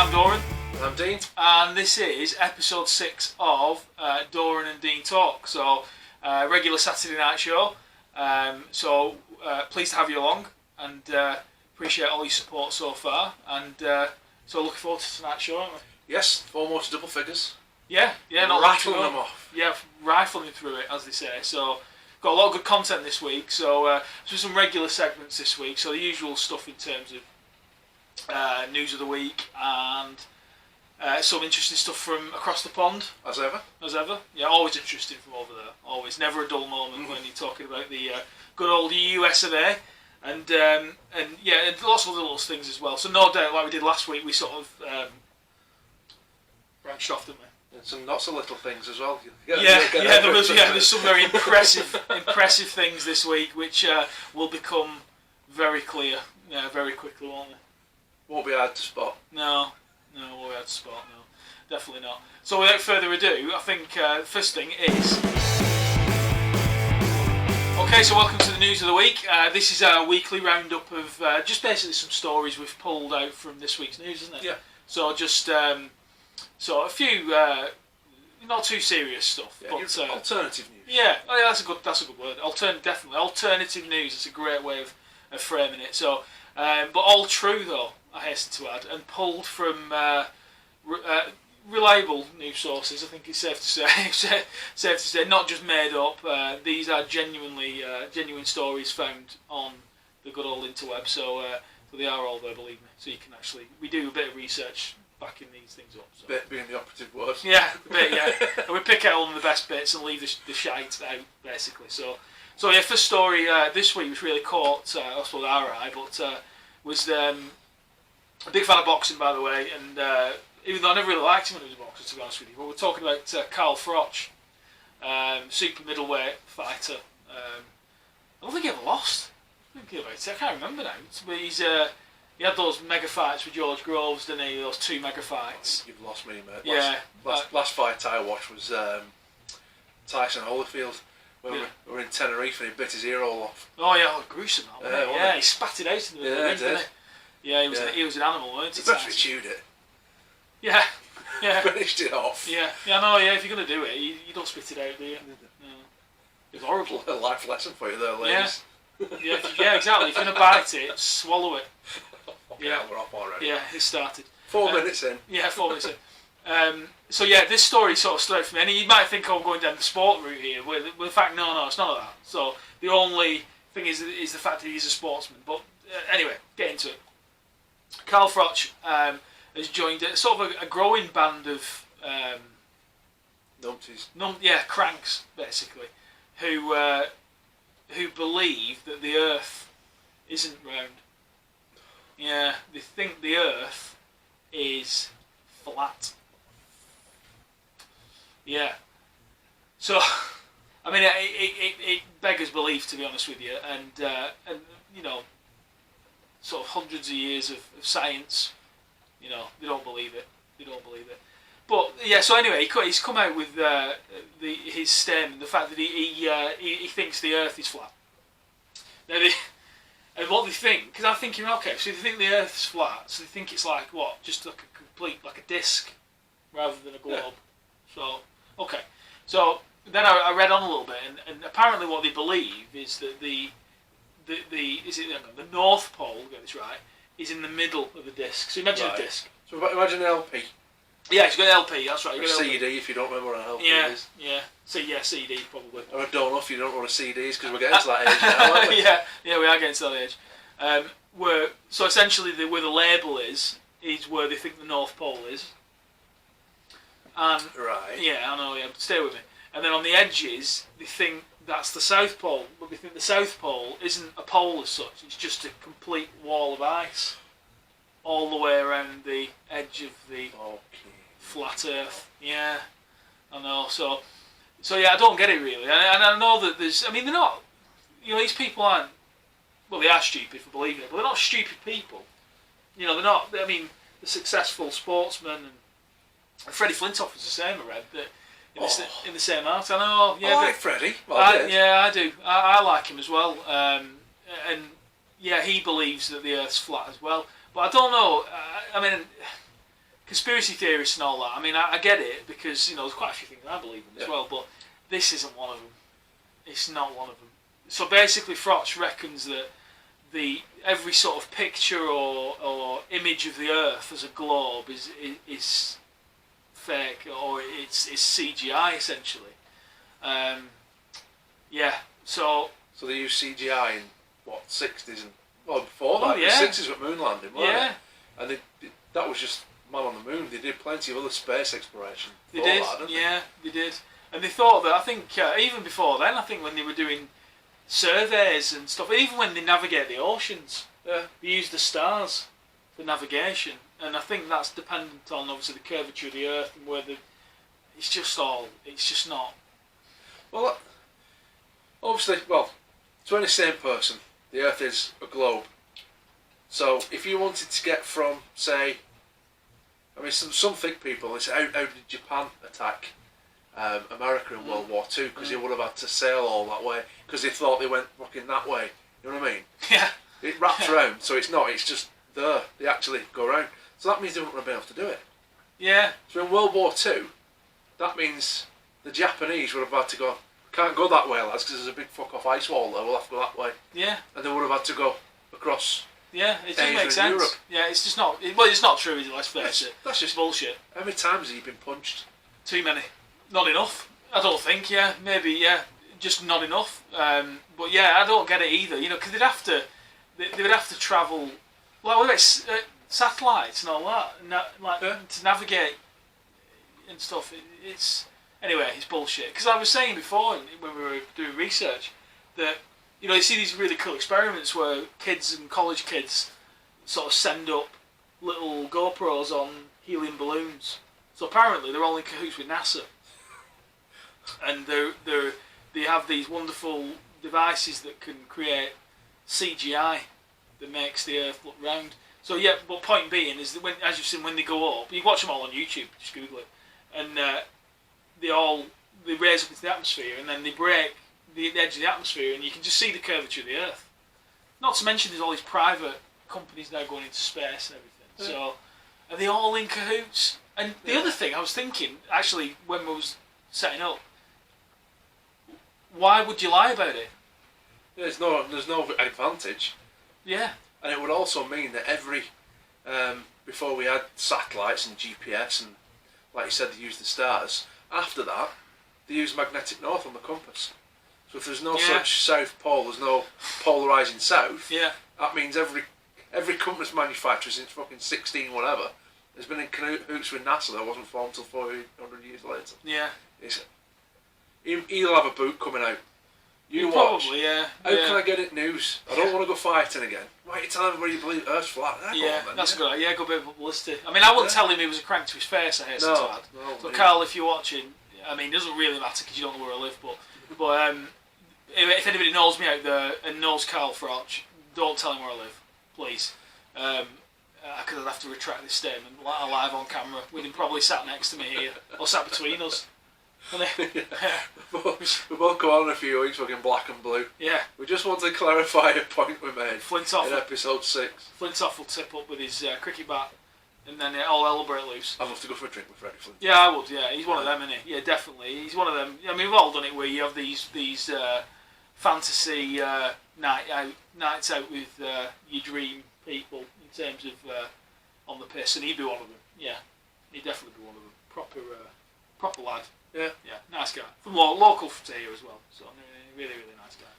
I'm Doran. And I'm Dean. And this is episode 6 of Doran and Dean Talk. So, regular Saturday night show. Pleased to have you along and appreciate all your support so far. And so looking forward to tonight's show, aren't we? Yes, 4 more to double figures. Yeah, not rattling them off. Yeah, rifling through it, as they say. So, got a lot of good content this week. So some regular segments this week. So the usual stuff in terms of news of the week and some interesting stuff from across the pond. As ever. Yeah, always interesting from over there. Always, never a dull moment when you're talking about the good old US of A. And lots of little things as well. So no doubt, like we did last week, we sort of branched off, didn't we? And some not so little things as well. There's some very impressive things this week, which will become very clear, very quickly, won't they? Won't be hard to spot. No, won't be hard to spot. No, definitely not. So without further ado, I think the first thing is. Okay, so welcome to the news of the week. This is our weekly roundup of just basically some stories we've pulled out from this week's news, isn't it? Yeah. So just a few not too serious stuff, but alternative news. Yeah, that's a good word. Definitely alternative news. It's a great way of framing it. So, but all true though, I hasten to add, and pulled from reliable news sources. I think it's safe to say, not just made up. These are genuine stories found on the good old interweb. So they are all there, believe me. So you can we do a bit of research backing these things up. So. Bit being the operative word. Yeah, a bit, yeah. And we pick out all the best bits and leave the shite out, basically. So yeah, first story this week which really caught our eye, but was a big fan of boxing, by the way, and even though I never really liked him when he was a boxer, to be honest with you, but we're talking about Carl Froch, super middleweight fighter. I don't think he ever lost. I can't remember now. But he had those mega fights with George Groves, didn't he? Those 2 mega fights. You've lost me, mate. Yeah. Last fight I watched was Tyson Holyfield. When we were in Tenerife and he bit his ear all off. Oh yeah, gruesome. Yeah, he spat it out in the middle of the ring, didn't he? Yeah, he was an animal, weren't he? He better chewed it. Yeah. Finished it off. Yeah, I know. Yeah, if you're gonna do it, you don't spit it out, do you? No. It's horrible. A life lesson for you there, ladies. Yeah, exactly. If you're gonna bite it, swallow it. Yeah, we're off already. Yeah, it started. 4 minutes in. Yeah, 4 minutes in. So yeah, this story sort of stood out for me, and you might think I'm going down the sport route here, but the fact, no, it's not that. So the only thing is the fact that he's a sportsman. But anyway, get into it. Carl Froch has joined sort of a growing band of numpties. Cranks basically, who believe that the Earth isn't round. Yeah, they think the Earth is flat. Yeah. So, I mean, it beggars belief, to be honest with you, and you know, sort of hundreds of years of science, you know, they don't believe it. But yeah, so anyway, he's come out with his statement, the fact that he thinks the Earth is flat. Now, and what they think, because I'm thinking, okay, so they think the Earth's flat, so they think it's like what, just like a disc, rather than a globe. Yeah. So, okay, so then I read on a little bit, and apparently what they believe is that the North Pole, get this right, is in the middle of the disc. So imagine a disc. So imagine an LP. Yeah, it's got an LP. That's right. Or a CD if you don't remember what an LP is. Yeah. CD probably. Or a donut if you don't know what a CD is, because we're getting to that age now, aren't we? Yeah, we are getting to that age. So essentially, where the label is where they think the North Pole is. And right. Yeah, I know. Yeah, stay with me. And then on the edges, they think that's the South Pole, but they think the South Pole isn't a pole as such. It's just a complete wall of ice, all the way around the edge of the flat Earth. Yeah, I know. So yeah, I don't get it really, and I know that they're not. You know, these people aren't. Well, they are stupid for believing it, but they're not stupid people. You know, they're not. I mean, the successful sportsmen and Freddie Flintoff was the same. I read that. In the same art, I know. Yeah, I like Freddie. I do. I like him as well. And yeah, he believes that the Earth's flat as well. But I don't know. I mean, conspiracy theorists and all that. I mean, I get it because there's quite a few things I believe in as well, but this isn't one of them. It's not one of them. So basically, Frotch reckons that every sort of picture or image of the Earth as a globe is fake, or it's CGI essentially. So they use CGI in what 60s and before that, the 60s with moon landing, weren't they? And that was just man on the moon. They did plenty of other space exploration. They did, they did. And they thought that, I think, even before then, I think when they were doing surveys and stuff, even when they navigate the oceans, they use the stars for navigation. And I think that's dependent on, obviously, the curvature of the Earth and where it's just not. Well, obviously, to any sane person, the Earth is a globe. So if you wanted to get from, say, I mean, some think people, it's how did Japan attack America in World War II? Because they would have had to sail all that way, because they thought they went fucking that way. You know what I mean? Yeah. It wraps around, so it's not. It's just there. They actually go around. So that means they wouldn't have been able to do it. Yeah. So in World War II, that means the Japanese would have had to go, can't go that way, lads, because there's a big fuck off ice wall there. We'll have to go that way. Yeah. And they would have had to go across. Yeah, it doesn't make sense. Europe. Yeah, it's just not. It's not true, is it? Let's face it. That's just bullshit. How many times have you been punched? Too many. Not enough. I don't think. Yeah, maybe. Yeah, just not enough. But yeah, I don't get it either. Because they'd have to. They would have to travel. Well, it's satellites and all that, to navigate and stuff. It's bullshit. Because I was saying before when we were doing research that. You see these really cool experiments where kids and college kids sort of send up little GoPros on helium balloons. So apparently they're all in cahoots with NASA, and they have these wonderful devices that can create CGI that makes the Earth look round. So yeah, but point being is that as you've seen, when they go up, you watch them all on YouTube, just Google it, and they raise up into the atmosphere and then they break the edge of the atmosphere, and you can just see the curvature of the Earth. Not to mention there's all these private companies now going into space and everything. So are they all in cahoots? And the other thing I was thinking, actually, when we was setting up, why would you lie about it? There's no advantage. Yeah. And it would also mean that before we had satellites and GPS and, like you said, they used the stars. After that, they used magnetic north on the compass. So if there's no such south pole, there's no polarising south. Yeah. That means every compass manufacturer since fucking 16 whatever has been in cahoots with NASA that wasn't formed until 400 years later. Yeah. He'll have a book coming out. You watch. Probably, yeah. How can I get it news? I don't want to go fighting again. Why are you telling everybody you believe Earth's flat? That's good. Yeah, good bit of publicity. I mean, I wouldn't tell him he was a crank to his face, I hasten to add. No, so, Carl, if you're watching, I mean, it doesn't really matter because you don't know where I live, but if anybody knows me out there and knows Carl Frotch, don't tell him where I live, please. Because I'd have to retract this statement live on camera with him probably sat next to me here, or sat between us. We both come on in a few weeks fucking black and blue. Yeah. We just want to clarify a point we made Flintoff in episode 6. Flintoff will tip up with his cricket bat and then all hell will break loose. I'd love to go for a drink with Freddie Flint. Yeah, I would, yeah. He's one of them, isn't he? Yeah, definitely. He's one of them. I mean, we've all done it where you have these fantasy nights out with your dream people in terms of on the piss, and he'd be one of them. Yeah, he'd definitely be one of them. Proper lad. Yeah, nice guy. From local to here as well. So really, really nice guy.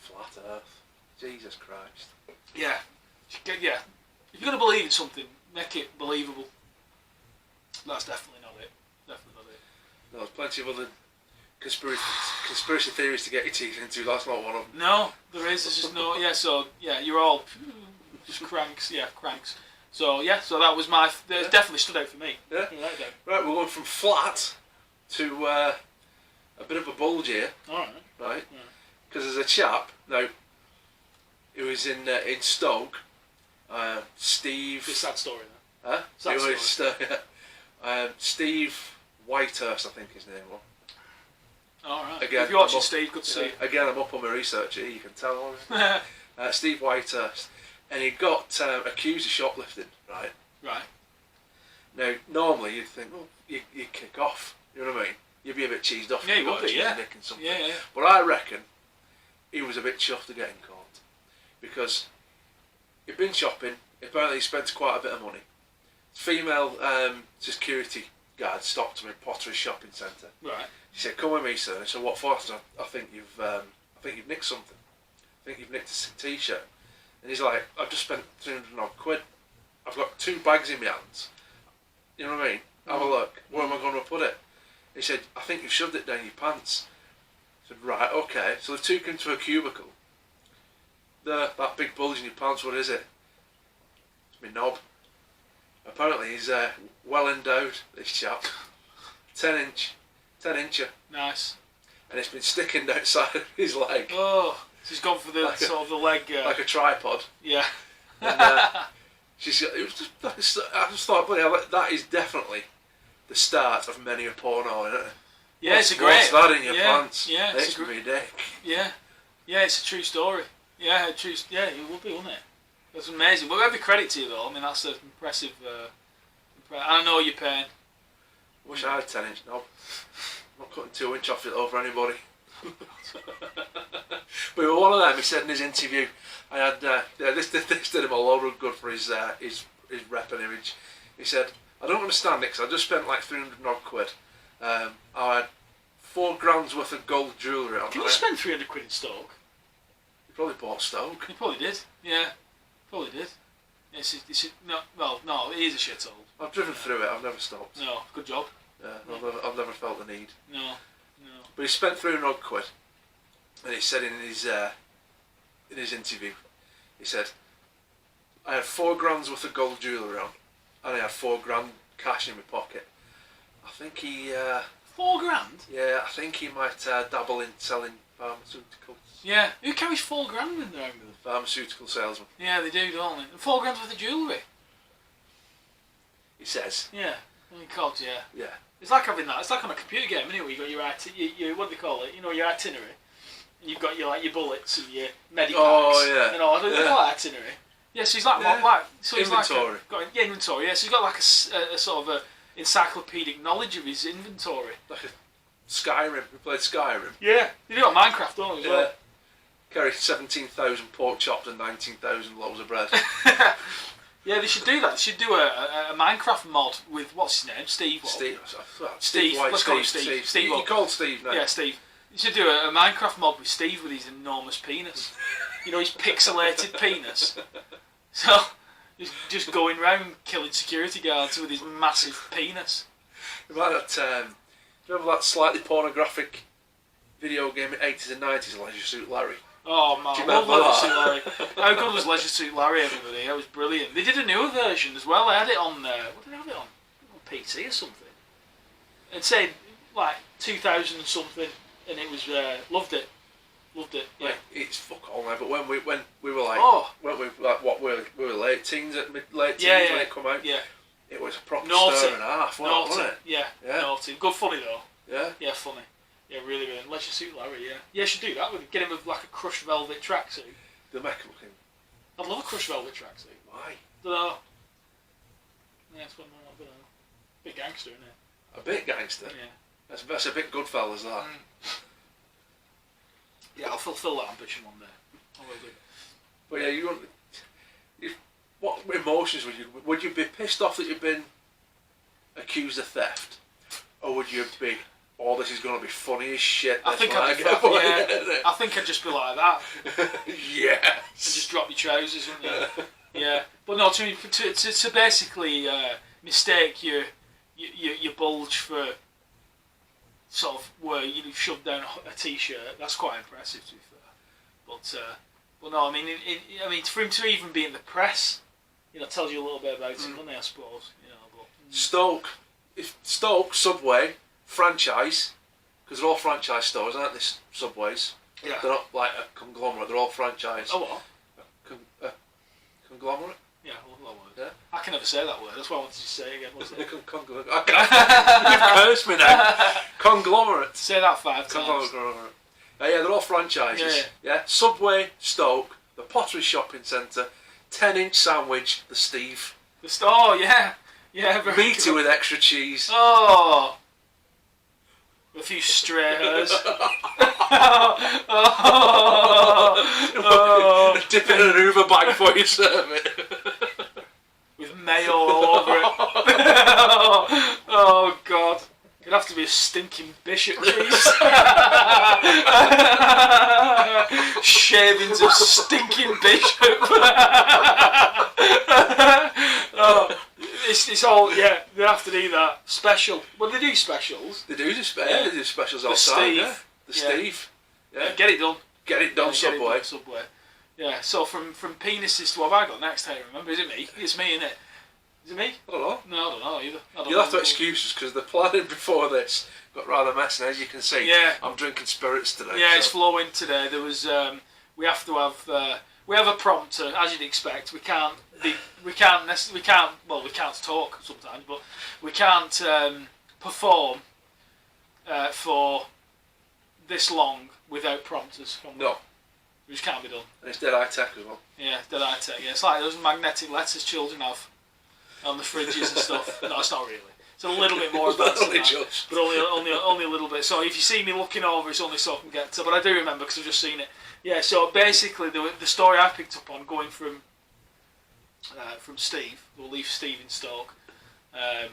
Flat Earth. Jesus Christ. Yeah. If you're going to believe in something, make it believable. That's definitely not it. No, there's plenty of other conspiracy theories to get your teeth into. That's not one of them. No, there is. There's just no. Yeah, so you're all just cranks. Yeah, cranks. So so that was that definitely stood out for me. Yeah. Right, we're going from flat to a bit of a bulge here. All right. Because there's a chap now who was in Stoke. Steve. It's a sad story, though. Huh? Sad story. Steve Whitehurst, I think his name was. Alright. If you're watching, Steve, good to see you. Again, I'm up on my research here, you can tell. Steve Whitehurst. And he got accused of shoplifting, right? Right. Now, normally you'd think, well, you'd kick off. You know what I mean? You'd be a bit cheesed off. Yeah, you would be, yeah. Nicking something. Yeah. But I reckon he was a bit chuffed to get in caught because he'd been shopping. Apparently, he spent quite a bit of money. Female security guard stopped him at Potteries shopping centre. Right. She said, "Come with me, sir." And I said, "What for?" I said, I think you've nicked something. I think you've nicked a T-shirt." And he's like, "I've just spent 300 odd quid. I've got 2 bags in my hands. You know what I mean? Have a look. Where am I going to put it?" He said, "I think you've shoved it down your pants." I said, "Right, okay." So they took him to a cubicle. That big bulge in your pants, what is it? It's my knob. Apparently he's well endowed, this chap. 10 incher. Nice. And it's been sticking outside of his leg. Oh, so he's gone for the Like sort of the leg. Like a tripod. Yeah. And it was just, I just thought, bloody hell, that is definitely the start of many a porno, isn't it? Yeah, it's a great. What's that in your pants? Yeah, it's me dick. Yeah, it's a true story. Yeah, yeah, it would be, wouldn't it? That's amazing. Well, every credit to you though. I mean, that's an impressive. I know your pain. Wish I had a 10-inch knob. I'm not cutting 2-inch off it over anybody. But one of them, he said in his interview, I had this did him a load of good for his rep and image. He said, "I don't understand it because I just spent like 300 odd quid. I had £4,000 worth of gold jewellery on." Can you spend 300 quid in Stoke? You probably bought Stoke. You probably did. Yeah, probably did. No, it is a shithole. I've driven through it. I've never stopped. No, good job. Yeah, I've never felt the need. No. But he spent 300 odd quid, and he said in his interview, he said, "I had £4,000 worth of gold jewellery on, and I had £4,000 cash in my pocket." I think he. £4,000? Yeah, I think he might dabble in selling pharmaceuticals. Yeah, who carries £4,000 in their own with them? Pharmaceutical salesman. Yeah, they do, don't they? And £4,000 worth of jewellery. He says. Yeah, I mean, cogs, yeah. Yeah. It's like having that. It's like on a computer game, isn't it? Where you got your what do they call it? You know, your itinerary. And you've got your bullets and your medipacks. Oh yeah. And all. I don't know what itinerary. Yeah, so he's like so he's inventory. Like inventory. Yeah, so he's got like a sort of a encyclopedic knowledge of his inventory. Like a Skyrim. We played Skyrim. Yeah, you do it on Minecraft, don't you? Yeah. Carry 17,000 pork chops and 19,000 loaves of bread. Yeah, they should do that. They should do a Minecraft mod with, what's his name? Steve. What? Steve. Let's call him Steve. Steve. You called Steve now. Yeah, Steve. You should do a Minecraft mod with Steve with his enormous penis. You know, his pixelated penis. So, just going round killing security guards with his massive penis. Like that, remember that slightly pornographic video game in the 80s and 90s, Leisure Suit Larry? Oh man, Do you I love remember Leisure Suit Larry. How good was Leisure Suit Larry, everybody? That was brilliant. They did a newer version as well. I had it on, what did I have it on? On PC or something. It said, like, 2000 and something, and it was, loved it. Loved it, yeah. Like, it's fuck all now, but when we were like, we were late teens, late teens when it come out, yeah. It was a proper Naughty. stir and a half, wasn't it? Yeah, naughty. Good funny though. Yeah. Yeah, funny. Yeah, really, really. Leisure Suit Larry, yeah. Yeah, should do that. We'd get him with like a crushed velvet tracksuit. The mecha looking. I'd love a crushed velvet tracksuit. Why? Don't know. Yeah, it's one more, I don't know. Big gangster, isn't it? A bit gangster? Yeah. That's a bit Goodfellas, that. Yeah, I'll fulfil that ambition one day. I will do. But yeah, what emotions would you be pissed off that you've been accused of theft? Or would you be, oh, this is going to be funny as shit. I think I'd just be like that. Yes. And just drop your trousers, wouldn't you? Yeah. But no, to basically mistake your bulge for sort of where you shove down a t-shirt, that's quite impressive to be fair. But no, I mean, for him to even be in the press, you know, tells you a little bit about him, doesn't it, I suppose. You know, but Stoke Subway franchise, because they're all franchise stores, aren't they? Subways. Yeah. They're not like a conglomerate. They're all franchise. Oh what? Conglomerate. Yeah, I love that word. Yeah. I can never say that word. That's why I wanted to say again. What's it? You've cursed me now. Conglomerate. Say that 5 times. Conglomerate. Yeah, they're all franchises. Yeah. Subway, Stoke, the Potteries shopping centre, 10-inch sandwich, the Steve. Oh yeah. Yeah, very Meaty good. with extra cheese. Oh, a few stray hairs. Dip it in an Uber bag before you serve it. With mayo all over it. Oh God. It'd have to be a stinking bishop cheese. Shavings of stinking bishop. Oh, it's all, yeah, they have to do that. Special. Well, they do specials. They do specials all the Steve. time, yeah. The Yeah. Steve. Yeah. Get it done. Get it done, Get it Subway. done, Subway. Yeah, so from penises to what have I got next here, remember? Is it me? It's me, isn't it? Is it me? I don't know. No, I don't know either. You'll have to excuse us because the planning before this got rather messy. As you can see, Yeah. I'm drinking spirits today. Yeah, so. it's flowing today. There was we have to have we have a prompter, as you'd expect. We can't talk sometimes, but we can't perform for this long without prompters. No. It just can't be done. And it's dead high tech as well. Yeah, dead eye tech. Yeah, it's like those magnetic letters children have on the fridges and stuff. No, it's not really. It's a little bit more advanced than that, but only a little bit. So if you see me looking over, it's only so I can get to. But I do remember because I've just seen it. Yeah. So basically, the story I picked up on going from Steve, we'll leave Steve in Stoke. But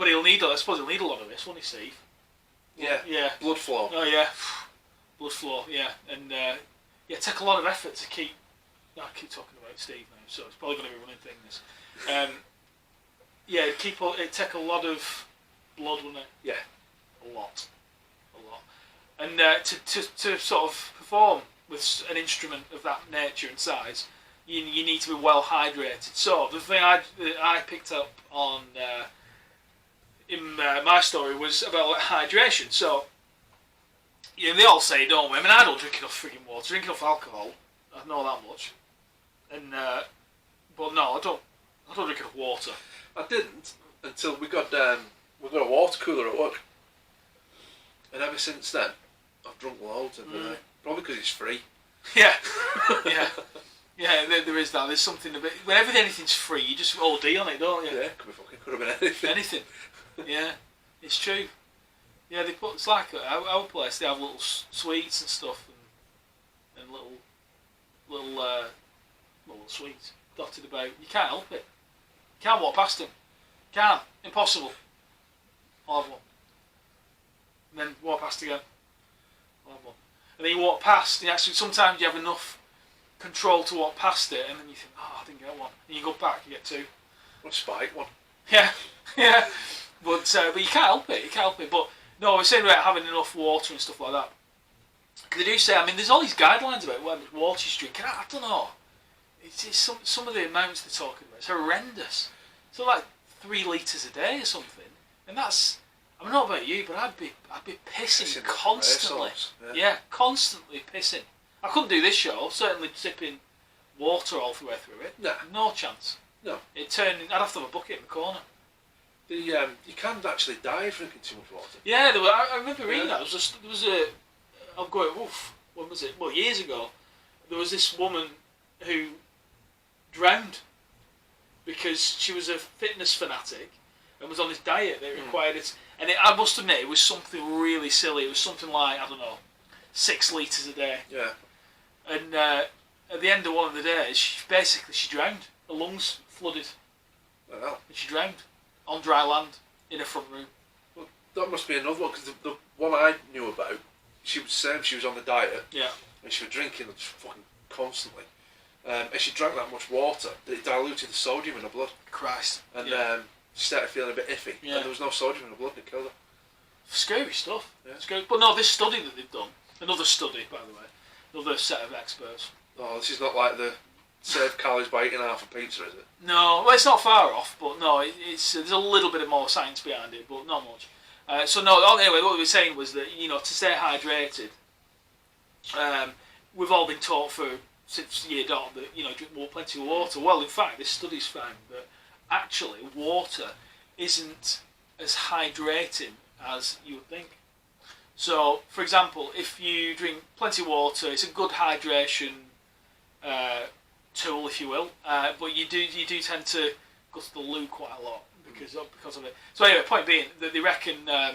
I suppose he'll need a lot of this, won't he, Steve? Yeah. Yeah. Blood flow. Oh yeah. Blood flow. Yeah, and take a lot of effort to keep. I keep talking about Steve now, so it's probably going to be a running thing. This. It take a lot of blood, wouldn't it? Yeah. A lot. And to sort of perform with an instrument of that nature and size, you need to be well hydrated. So the thing I picked up on in my story was about hydration. So they all say, don't we? I mean, I don't drink enough frigging water. Drink enough alcohol. I know that much. And but no, I don't drink enough water. I didn't until we got a water cooler at work, and ever since then, I've drunk loads every day. Probably because it's free. Yeah, yeah. There is that. There's something a bit. Whenever anything's free, you just OD on it, don't you? Yeah, could have been anything. Anything. Yeah, it's true. Yeah, it's like our place. They have little sweets and stuff, and little sweets dotted about. You can't help it. You can't walk past them. Can't. Impossible. I'll have one. And then walk past again. I'll have one. And then you walk past. Sometimes you have enough control to walk past it, and then you think, oh, I didn't get one. And you go back, you get two. What spike one? Yeah, yeah. But you can't help it. You can't help it. But no, I was saying about having enough water and stuff like that. They do say, I mean, there's all these guidelines about how much water you drink. I don't know. It's some of the amounts they're talking about. It's horrendous. So like 3 litres a day or something, and that's. I don't know about you, but I'd be pissing constantly. Yeah, constantly pissing. I couldn't do this show. Certainly sipping water all the way through it. Nah. No chance. No. I'd have to have a bucket in the corner. You can actually die drinking too much water. Yeah, I remember reading that. There was a. I'm going. Oof. When was it? Well, years ago, there was this woman who drowned because she was a fitness fanatic and was on this diet that required it. And I must admit, it was something really silly. It was something like, I don't know, 6 litres a day. Yeah. And at the end of one of the days, she drowned. Her lungs flooded. Well. And she drowned on dry land in her front room. Well, that must be another one, because the one I knew about, she was saying she was on the diet. Yeah. And she was drinking just fucking constantly. And she drank that much water that it diluted the sodium in her blood. Christ. And yeah. She started feeling a bit iffy. Yeah. And there was no sodium in her blood and it killed her. Scary stuff. Yeah. Scary. But no, this study that they've done, another study, by the way, another set of experts. Oh, this is not like the save calories by eating half a pizza, is it? No, well, it's not far off, but no, it's there's a little bit of more science behind it, but not much. Anyway, what we were saying was that, to stay hydrated, we've all been taught since year dot that, drink plenty of water. Well, in fact, this study's found that actually water isn't as hydrating as you would think. So, for example, if you drink plenty of water, it's a good hydration tool, if you will. But you do tend to go to the loo quite a lot because of it. So anyway, point being that they reckon that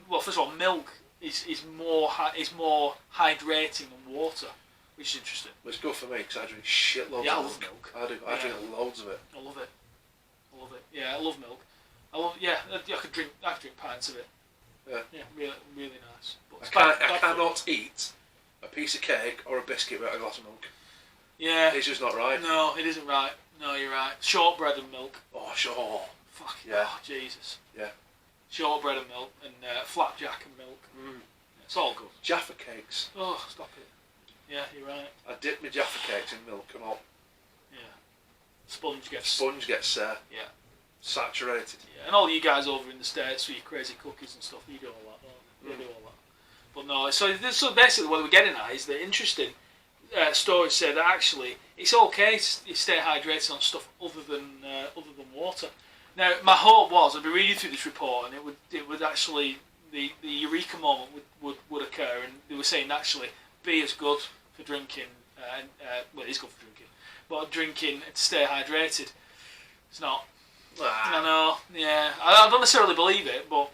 well, first of all, milk is more hydrating than water, which is interesting. Well, it's good for me because I drink shitloads Yeah, I of love milk. I do. I drink loads of it. I love it. Yeah, I love milk. I could drink pints of it. Yeah, really, really nice. But I cannot eat a piece of cake or a biscuit without a glass of milk. Yeah. It's just not right. No, it isn't right. No, you're right. Shortbread and milk. Oh, sure. Fuck yeah. Oh, Jesus. Yeah. Shortbread and milk and flapjack and milk. It's all good. Jaffa cakes. Oh, stop it. Yeah, you're right. I dip my Jaffa cakes in milk and all. Yeah. Sponge gets saturated. Yeah, and all you guys over in the States with your crazy cookies and stuff, you do all that, don't you? You do all that. But no, so basically what we're getting at is the interesting stories say that actually it's okay to stay hydrated on stuff other than water. Now, my hope was I'd be reading through this report and it would actually the eureka moment would occur, and they were saying actually beer is good for drinking, well, it is good for drinking, but drinking to stay hydrated, it's not. I know, yeah. I don't necessarily believe it, but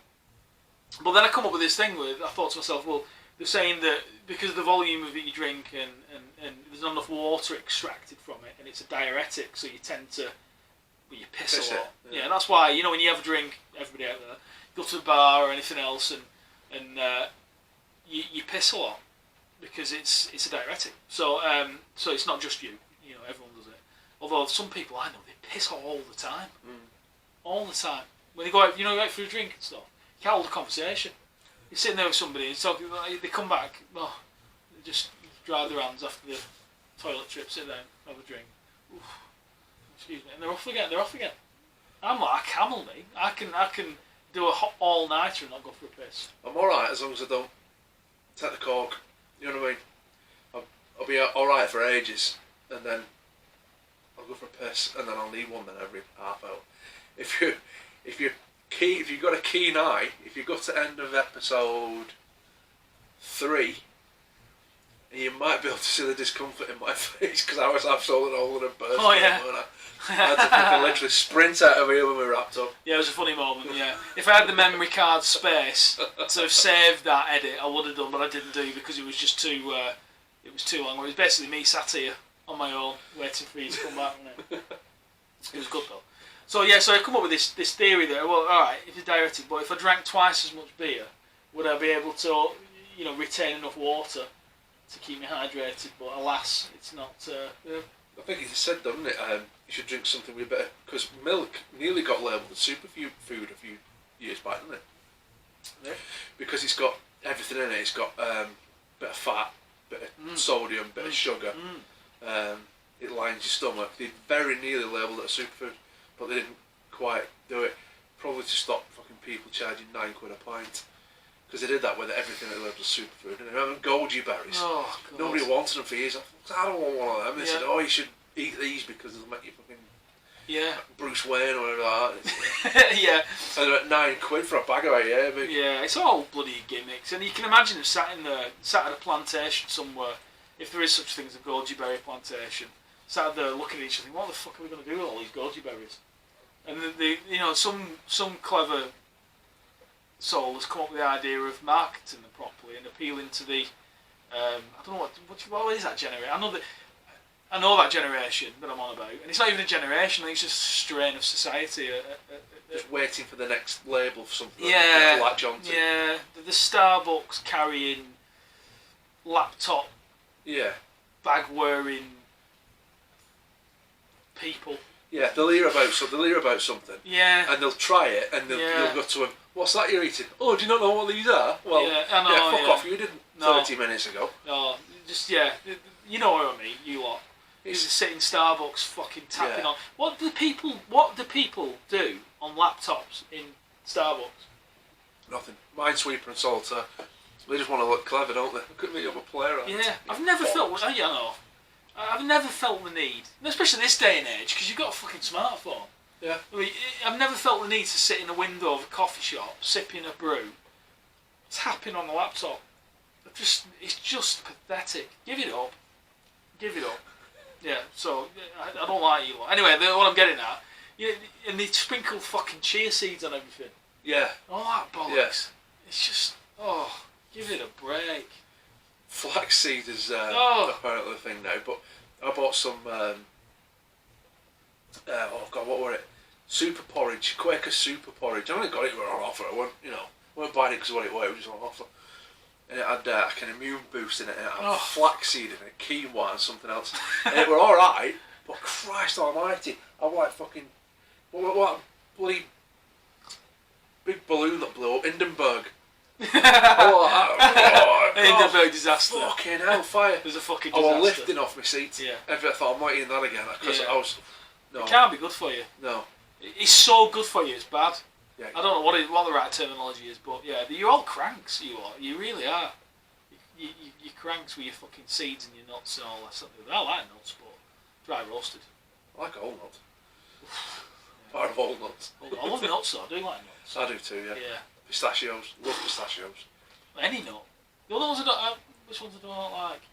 then I come up with this thing where I thought to myself, well, they're saying that because of the volume of it you drink and there's not enough water extracted from it, and it's a diuretic, so you tend to, well, you piss a lot. Yeah, and that's why, you know, when you have a drink, everybody out there, go to the bar or anything else, and you piss a lot because it's a diuretic. So it's not just you know, everyone does it. Although some people I know, they piss all the time. All the time. When they go out, you know, out for a drink and stuff, you can't hold a conversation. You're sitting there with somebody and talking, they come back, they just dry their hands after the toilet trip, sit down, have a drink. Oof, excuse me, and they're off again. I'm like a camel, mate. I can do a hot all-nighter and not go for a piss. I'm alright as long as I don't take the cork. You know what I mean? I'll be alright for ages, and then I'll go for a piss, and then I'll need one then every half hour. If you've got a keen eye, if you got to end of episode 3, you might be able to see the discomfort in my face because I was absolutely all in a burst. Oh yeah. I had to fucking literally sprint out of here when we wrapped up. Yeah, it was a funny moment. Yeah, if I had the memory card space to have saved that edit, I would have done, but I didn't do because it was just too. It was too long. It was basically me sat here on my own, waiting for you to come back. It was good though. So yeah, so I come up with this theory that, well, alright, if it's diuretic, but if I drank twice as much beer, would I be able to, you know, retain enough water to keep me hydrated? But alas, it's not. Yeah, I think it said, doesn't it? You should drink something with better, because milk nearly got labelled as superfood a few years back, didn't it? Yeah. Because it's got everything in it. It's got bit of fat, bit of sodium, bit of sugar. It lines your stomach. They very nearly labelled it a superfood, but they didn't quite do it. Probably to stop fucking people charging £9 a pint. Because they did that with everything that labelled as superfood. And remember goji berries? Oh, God. Nobody wanted them for years. I don't want one of them. They said, oh, you should eat these because they'll make you fucking Bruce Wayne or whatever like that. Yeah. And they're at £9 for a bag of it, yeah. Yeah, it's all bloody gimmicks. And you can imagine them sat at a plantation somewhere, if there is such thing as a goji berry plantation, sat there looking at each other, what the fuck are we going to do with all these goji berries? And you know, some clever soul has come up with the idea of marketing them properly and appealing to the I don't know what is that generation. I know that generation that I'm on about, and it's not even a generation. I think it's just a strain of society. Just waiting for the next label for something. Yeah, like John. Yeah. The Starbucks carrying laptop, bag wearing people. Yeah, they'll hear about something. Yeah. And they'll try it, and they'll go to them. What's that you're eating? Oh, do you not know what these are? Well, I know, fuck off. You didn't 30 minutes ago. No, just you know what I mean. You lot. You just sit in Starbucks, fucking tapping on. What do people do on laptops in Starbucks? Nothing. Minesweeper and Salter. They just want to look clever, don't they? Couldn't be up a player. Yeah, I've never felt. I've never felt the need, especially this day and age, because you've got a fucking smartphone. Yeah. I mean, I've never felt the need to sit in a window of a coffee shop, sipping a brew, tapping on the laptop. It's just pathetic. Give it up. Yeah. So I don't like you. Anyway, what I'm getting at Yeah, and they sprinkle fucking chia seeds on everything. Yeah. All that bollocks. Yeah. It's just, give it a break. Flaxseed is apparently a thing now, but I bought some. Oh god, what were it? Super porridge, Quaker super porridge. I only got it on offer. I weren't buying it because of what it was. It was on offer, and it had like an immune boost in it. And it had flaxseed in it, quinoa, and something else. And it were all right, but Christ Almighty, I'm like fucking what bloody big balloon that blew up, Hindenburg. Hindenburg disaster. Fucking hellfire. There's a fucking disaster. I was lifting off my seat. Yeah. I thought I'm not eating that again because I was. No. It can't be good for you. No. It's so good for you. It's bad. Yeah. I don't know what the right terminology is, but yeah, you're all cranks. You are. You really are. You're cranks with your fucking seeds and your nuts and all that stuff. I like nuts, but dry roasted. I like a whole nut. Part of all nuts. I love nuts though. I do like nuts. I do too. Yeah. Yeah. Pistachios. Love pistachios. Any nut. The other ones I don't. Which ones I don't like?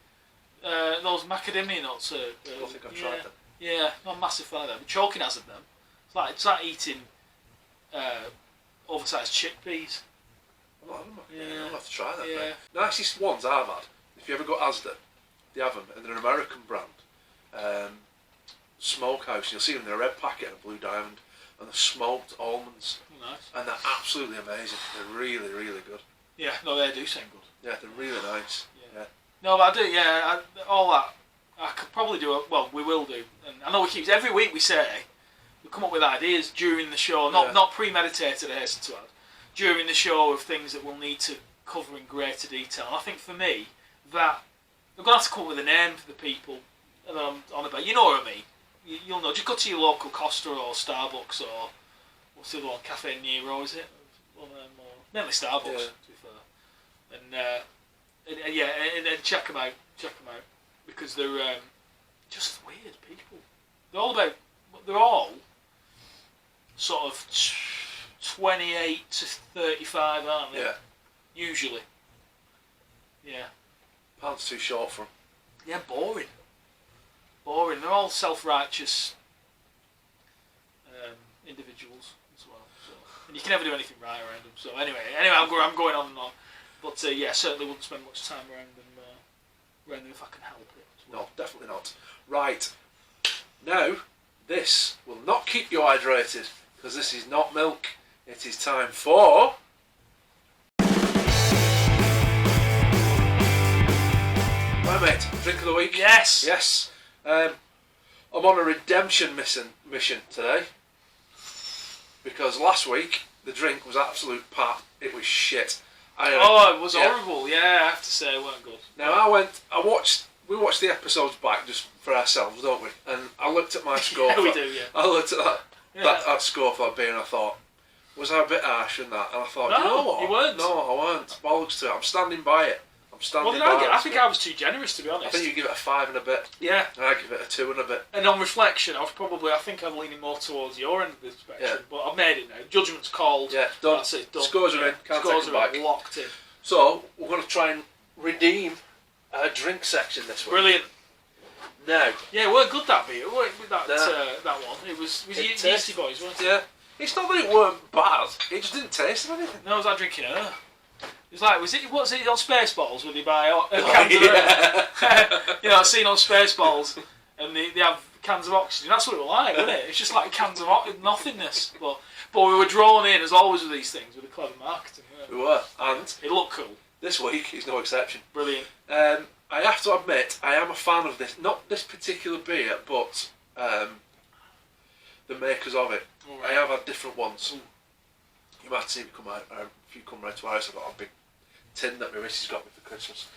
Those macadamia nuts. I don't think I've tried them. Yeah, not a massive fan of them. But choking has of them. It's like eating oversized chickpeas. I'll have to try that. Yeah. The nicest ones I've had, if you ever go Asda, they have them, and they're an American brand. Smokehouse, you'll see them in a red packet and a blue diamond, and they're smoked almonds. Nice. And they're absolutely amazing. They're really, really good. Yeah, no, they do sound good. Yeah, they're really nice. Yeah. No, but I do, all that. I could probably do it, well, we will do. And I know every week we say, we come up with ideas during the show, not premeditated, I hasten to add, during the show of things that we'll need to cover in greater detail. And I think for me, that, I'm going to have to come up with a name for the people that I'm on about. You know what I mean? You'll know. Just go to your local Costa or Starbucks or, what's the other one, Cafe Nero, is it? Mainly Starbucks, to be fair. And check them out. Because they're just weird people. They're all sort of 28 to 35, aren't they? Yeah. Usually. Yeah. Pants too short for them. Yeah, boring. They're all self-righteous individuals as well. So. And you can never do anything right around them. So anyway, I'm going on and on. But certainly wouldn't spend much time around them if I can help it. No, definitely not. Right. Now, this will not keep you hydrated, because this is not milk. It is time for... Right, mate. Drink of the week. Yes. Yes. I'm on a redemption mission today, because last week the drink was absolute pap. It was shit. It was horrible. Yeah, I have to say it weren't good. Now we watched the episodes back just for ourselves, don't we? And I looked at my score. Yeah, we do, yeah. I looked at that score for that beer, and I thought, was I a bit harsh in that? And I thought, you know what? You weren't. No, I weren't. Bollocks to it. I'm standing by it. What did I get? I think I was too generous, to be honest. I think you give it a 5 and a bit. Yeah. And I give it a 2 and a bit. And on reflection, I think I'm leaning more towards your end of the spectrum. Yeah. But I've made it now. Judgment's called. Yeah, done. That's it, done. Scores are in. Can't Scores take them are back. locked in. So, we're going to try and redeem our drink section this week. Brilliant. Now. Yeah, it weren't good, that beer. It weren't that one. It was Yeasty Boys, wasn't it? Yeah. It's not that it weren't bad. It just didn't taste of anything. No, I was like drinking her. It was like, was it on Spaceballs where they buy cans of her? You know, I've seen on Spaceballs and they have cans of oxygen. That's what it was like, wasn't it? It's just like cans of nothingness. But we were drawn in, as always with these things, with the clever marketing. We were. And it looked cool. This week is no exception. Brilliant. I have to admit, I am a fan of this. Not this particular beer, but the makers of it. Right. I have had different ones. Ooh. You might see me come out if you come round to our house. I've got a big tin that my missus got me for Christmas.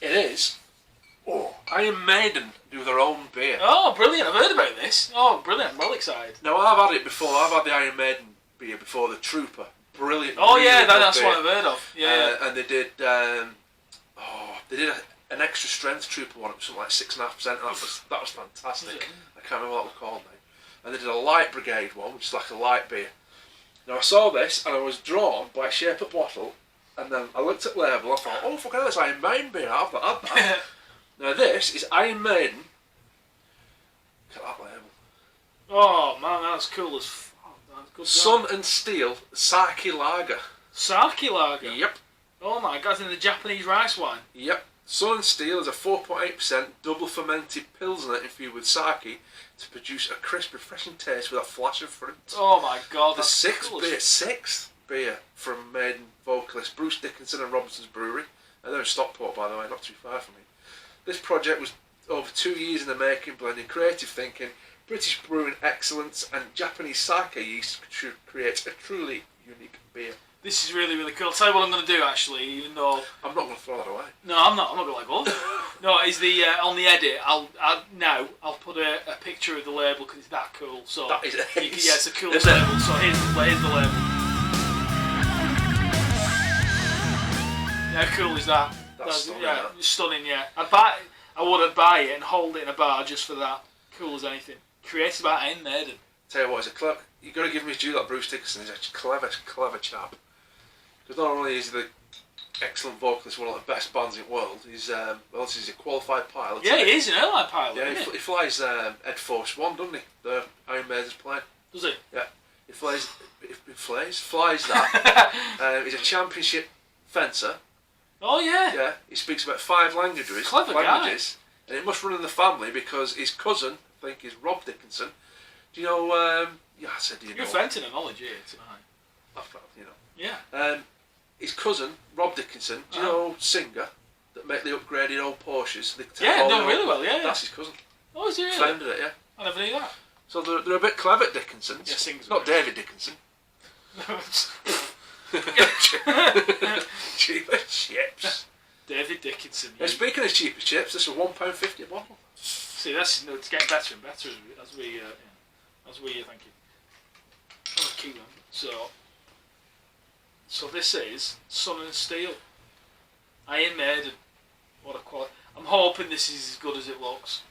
It is Iron Maiden do their own beer. Oh, brilliant! I've heard about this. Oh, brilliant! I'm well excited. Now I've had it before. I've had the Iron Maiden beer before, the Trooper. Brilliant. Oh really yeah, that's beer. what I've heard of. Yeah. And they did an extra strength Trooper one. It was something like 6.5%, and that was fantastic. I can't remember what it was called now. And they did a Light Brigade one, which is like a light beer. Now I saw this and I was drawn by shape of bottle, and then I looked at the label and I thought, oh fucking hell, it's Iron Maiden beer, I've not had that. Now this is Iron Maiden. Look at that label. Oh man, that's cool as fuck. That's good. Sun and Steel Sake Lager. Sake lager. Yep. Oh my god, in the Japanese rice wine. Yep. Sun and Steel is a 4.8% double fermented pilsner infused with sake to produce a crisp, refreshing taste with a flash of fruit. Oh my god, The that's sixth beer from Maiden vocalist Bruce Dickinson and Robinson's Brewery. And they're in Stockport, by the way, not too far from me. This project was over 2 years in the making, blending creative thinking, British brewing excellence, and Japanese sake yeast to create a truly unique beer. This is really, really cool. I'll tell you what I'm going to do, actually, even though... I'm not going to throw that away. No, I'm not going to let go. No, is the on the edit, I'll put a picture of the label because it's that cool. So That is ace. yeah, it's a cool Is label. it? So here's the label. Yeah, how cool is that? That's stunning, yeah, that. stunning. Yeah, I would buy it and hold it in a bar just for that. Cool as anything. Created by Iron Maiden. Tell you what, it's a clever. You've got to give me his due. That Bruce Dickinson is a clever chap. Because not only is he the excellent vocalist, one of the best bands in the world, he's a qualified pilot. Yeah, he is an airline pilot. Yeah, isn't he flies Ed Force One, doesn't he? The Iron Maiden's plane. Does he? Yeah, he flies that. He's a championship fencer. Oh yeah. Yeah, he speaks about 5 languages. Clever guy. And it must run in the family because his cousin, I think, is Rob Dickinson. Do you know? Yeah, I said, do you know? You're venting a knowledge here tonight. You know. Yeah. His cousin, Rob Dickinson, do you know Singer, that make the upgraded old Porsches? Yeah, done really well, yeah. That's his cousin. Oh, is he really? Founded it, yeah. I never knew that. So they're a bit clever, Dickinsons. Yeah, Singer's not great. David Dickinson. Cheaper chips. David Dickinson. And speaking of cheaper chips, this is £1.50 a bottle. See, that's it's getting better and better as we thank you. Oh, keep them. So this is Sun and Steel. Iron Maiden. What a quality. I'm hoping this is as good as it looks.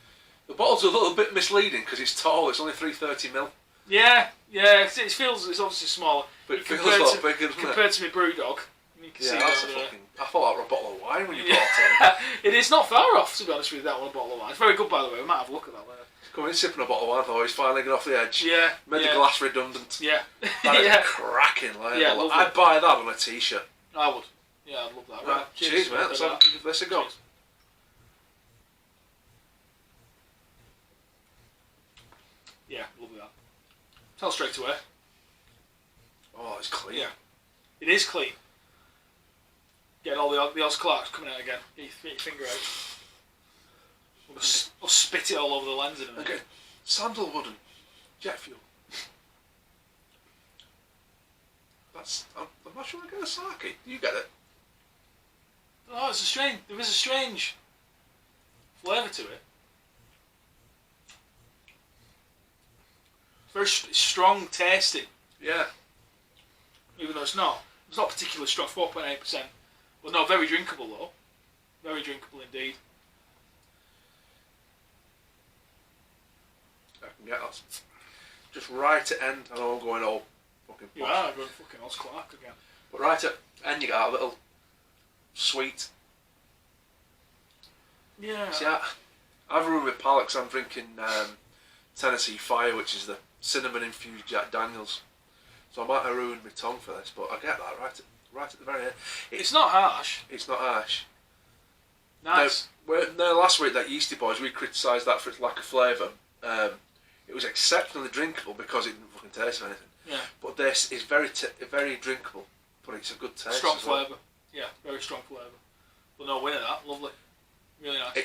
The bottle's a little bit misleading because it's tall. It's only 330ml. Yeah. It feels it's obviously smaller. But it feels a lot bigger, doesn't it? Compared to my Brewdog. You can see that's a that, fucking... I thought that was a bottle of wine when you brought it. It is not far off, to be honest with you, that one, a bottle of wine. It's very good, by the way. We might have a look at that later. Come in, sipping a bottle of wine. I thought he's finally getting off the edge. Yeah. Made the glass redundant. Yeah. That is Yeah. a cracking label. Yeah, lovely. I'd buy that on a t-shirt. I would. Yeah, I'd love that. Right, cheers, mate. Let's go. Cheers. Yeah, lovely that. Tell straight away. Oh, it's clean. Yeah. It is clean. Getting all the Oz Clarks coming out again. Get your finger out. We'll spit it all over the lens in a minute. Okay. Sandalwood and jet fuel. I'm not sure I get a sake. Do you get it? Oh, there is a strange flavour to it. Very strong tasting, Yeah. even though it's not particularly strong, 4.8%. But no, very drinkable though. Very drinkable indeed. I can get that. Just right at end. I know I'm going all fucking You posh. are going fucking Oz Clark again. But right at end you got a little sweet. Yeah. See, I've ruined my palate 'cause I'm drinking Tennessee Fire, which is the cinnamon infused Jack Daniels. So I might have ruined my tongue for this, but I get that right at the very end. It's not harsh. It's not harsh. Nice. No, last week that Yeasty Boys, we criticised that for its lack of flavour. It was exceptionally drinkable because it didn't fucking taste of anything. Yeah. But this is very drinkable, but it's a good taste. Strong as well. flavour. Yeah, very strong flavour. But no winner that. Lovely. Really nice.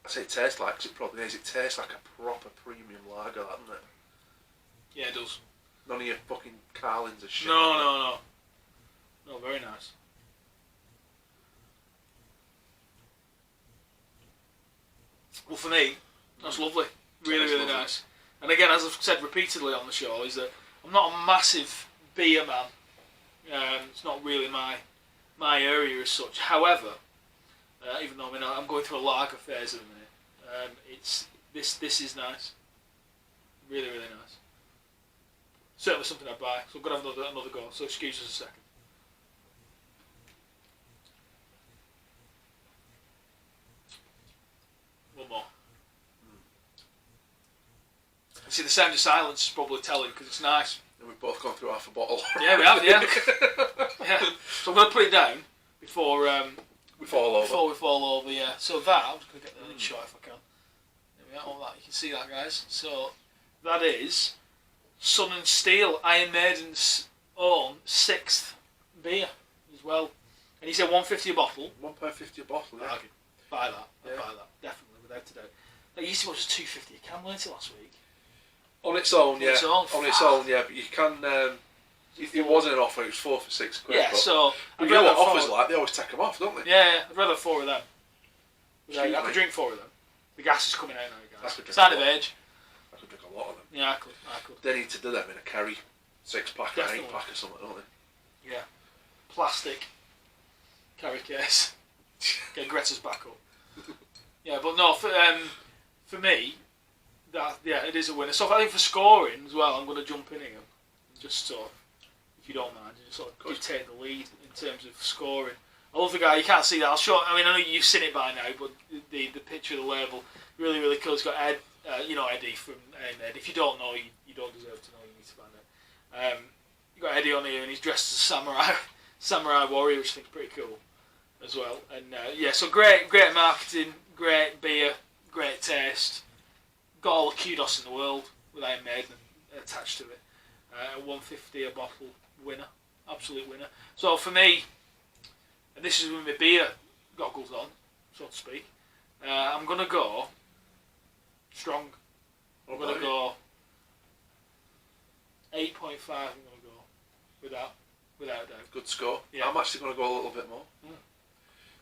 I say it tastes like, 'cause it probably is. It tastes like a proper premium lager, doesn't it? Yeah, it does. None of your fucking Carlins or shit. No. No, very nice. Well, for me, that's lovely. Really, really lovely. nice. And again, as I've said repeatedly on the show, is that I'm not a massive beer man. It's not really my area as such. However, even though I'm going through a lager phase at the minute, this is nice. Really, really nice. Certainly something I'd buy. So I'm gonna have another go. So excuse us a second. One more. See, the sound of silence is probably telling because it's nice. And we've both gone through half a bottle. Yeah, we have, yeah. Yeah. So I'm going to put it down before we fall over. Before we fall over, yeah. So that, I'm just going to get the lid shot if I can. There we are, all that. You can see that, guys. So that is Sun and Steel, Iron Maiden's own 6th beer as well. And he said £1.50 a bottle. £1.50 a bottle, yeah. I could buy that. Yeah. I'd buy that, definitely, without a doubt. That used to be just £2.50 a can, weren't it, last week? On its own, yeah. On its own, yeah. But you can. It wasn't an offer. It was 4 for £6. Yeah. So you know what offers like? They always take them off, don't they? Yeah. I'd rather 4 of them. I could drink 4 of them. The gas is coming out now, guys. Sign of age. I could drink a lot of them. Yeah, I could. They need to do them in a carry 6-pack or 8-pack or something, don't they? Yeah. Plastic carry case. Get Greta's back up. Yeah, but no, for me, it is a winner. So I think for scoring as well, I'm going to jump in here. Just sort of, if you don't mind, just sort of dictate the lead in terms of scoring. I love the guy. You can't see that. I know you've seen it by now, but the picture of the label really, really cool. It's got Ed, Eddie from Ed. If you don't know, you don't deserve to know. You need to find out. You got Eddie on here, and he's dressed as a samurai warrior, which I think is pretty cool as well. And so great marketing, great beer, great taste. Got all the kudos in the world with Iron Maiden attached to it. £1.50 a bottle winner, absolute winner. So for me, and this is with my beer goggles on, so to speak, I'm going to go strong. I'm going to go 8.5. I'm going to go without a doubt. Good score. Yeah. I'm actually going to go a little bit more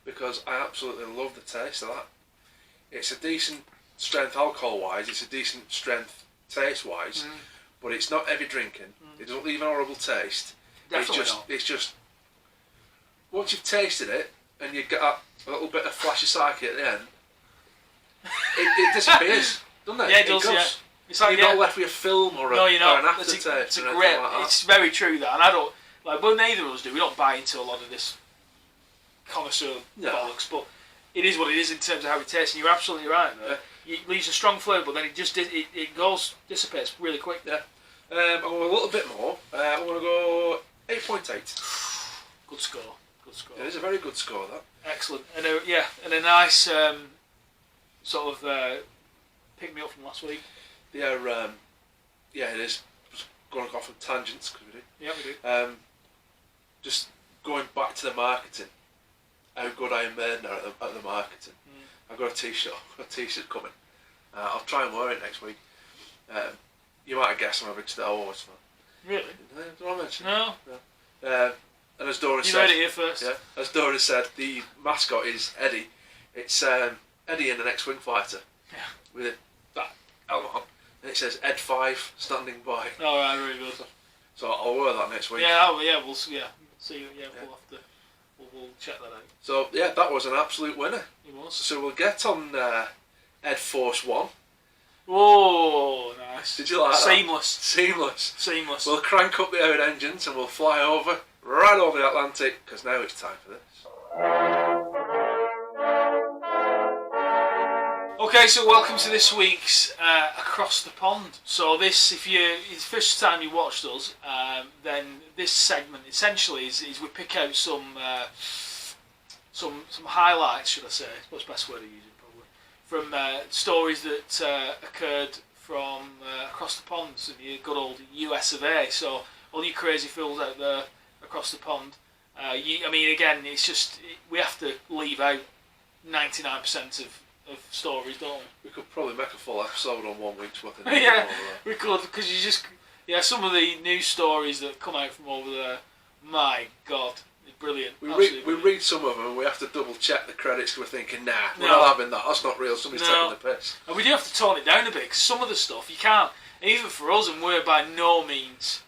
because I absolutely love the taste of that. It's a decent strength alcohol-wise. It's a decent strength taste-wise, but it's not heavy drinking. It doesn't leave an horrible taste. Definitely not. It's just once you've tasted it and you get a little bit of flashy psyche at the end, it disappears, doesn't it? Yeah, it does. Yeah. It's like, you're not left with a film or an aftertaste. It's a great. It's very true that, and I don't like. Well, neither of us do. We don't buy into a lot of this connoisseur bollocks, but it is what it is in terms of how it tastes. And you're absolutely right. Though. It leaves a strong flavour, but then it just dissipates really quick. Yeah. I'm going a little bit more. I'm going to go 8.8. Good score. It is a very good score, that. Excellent. And a nice sort of pick me up from last week. Yeah, it is. Just going off on tangents because we do. Yeah, we do. Just going back to the marketing. How good Iron Maiden are at the marketing. I've got a t-shirt coming. I'll try and wear it next week. You might have guessed I'm a big Star Wars fan. Really? Did I mention? No. And as Doran said, you heard it here first. Yeah. As Doran said, the mascot is Eddie. It's Eddie in an X-wing fighter. Yeah. With that helmet on, and it says Ed 5 standing by. Oh right, really good. So I'll wear that next week. We'll see. Yeah, we'll have to. We'll check that out. So yeah, that was an absolute winner. It was. So we'll get on Ed Force 1. Oh, nice. Did you like that? Seamless. We'll crank up the old engines and we'll fly right over the Atlantic, because now it's time for this. Okay, so welcome to this week's Across the Pond. So this, if it's the first time you watched us, then this segment essentially is we pick out some highlights, should I say? What's the best word to use it, probably, from stories that occurred from across the pond in the good old US of A. So all you crazy fools out there across the pond, again, it's just we have to leave out 99% of stories, don't we? We could probably make a full episode on 1 week's worth of news. Yeah, we could, because some of the news stories that come out from over there, my God, it's brilliant. We read some of them and we have to double check the credits because we're thinking, we're not having that, that's not real, somebody's taking the piss. And we do have to tone it down a bit, because some of the stuff you can't, even for us, and we're by no means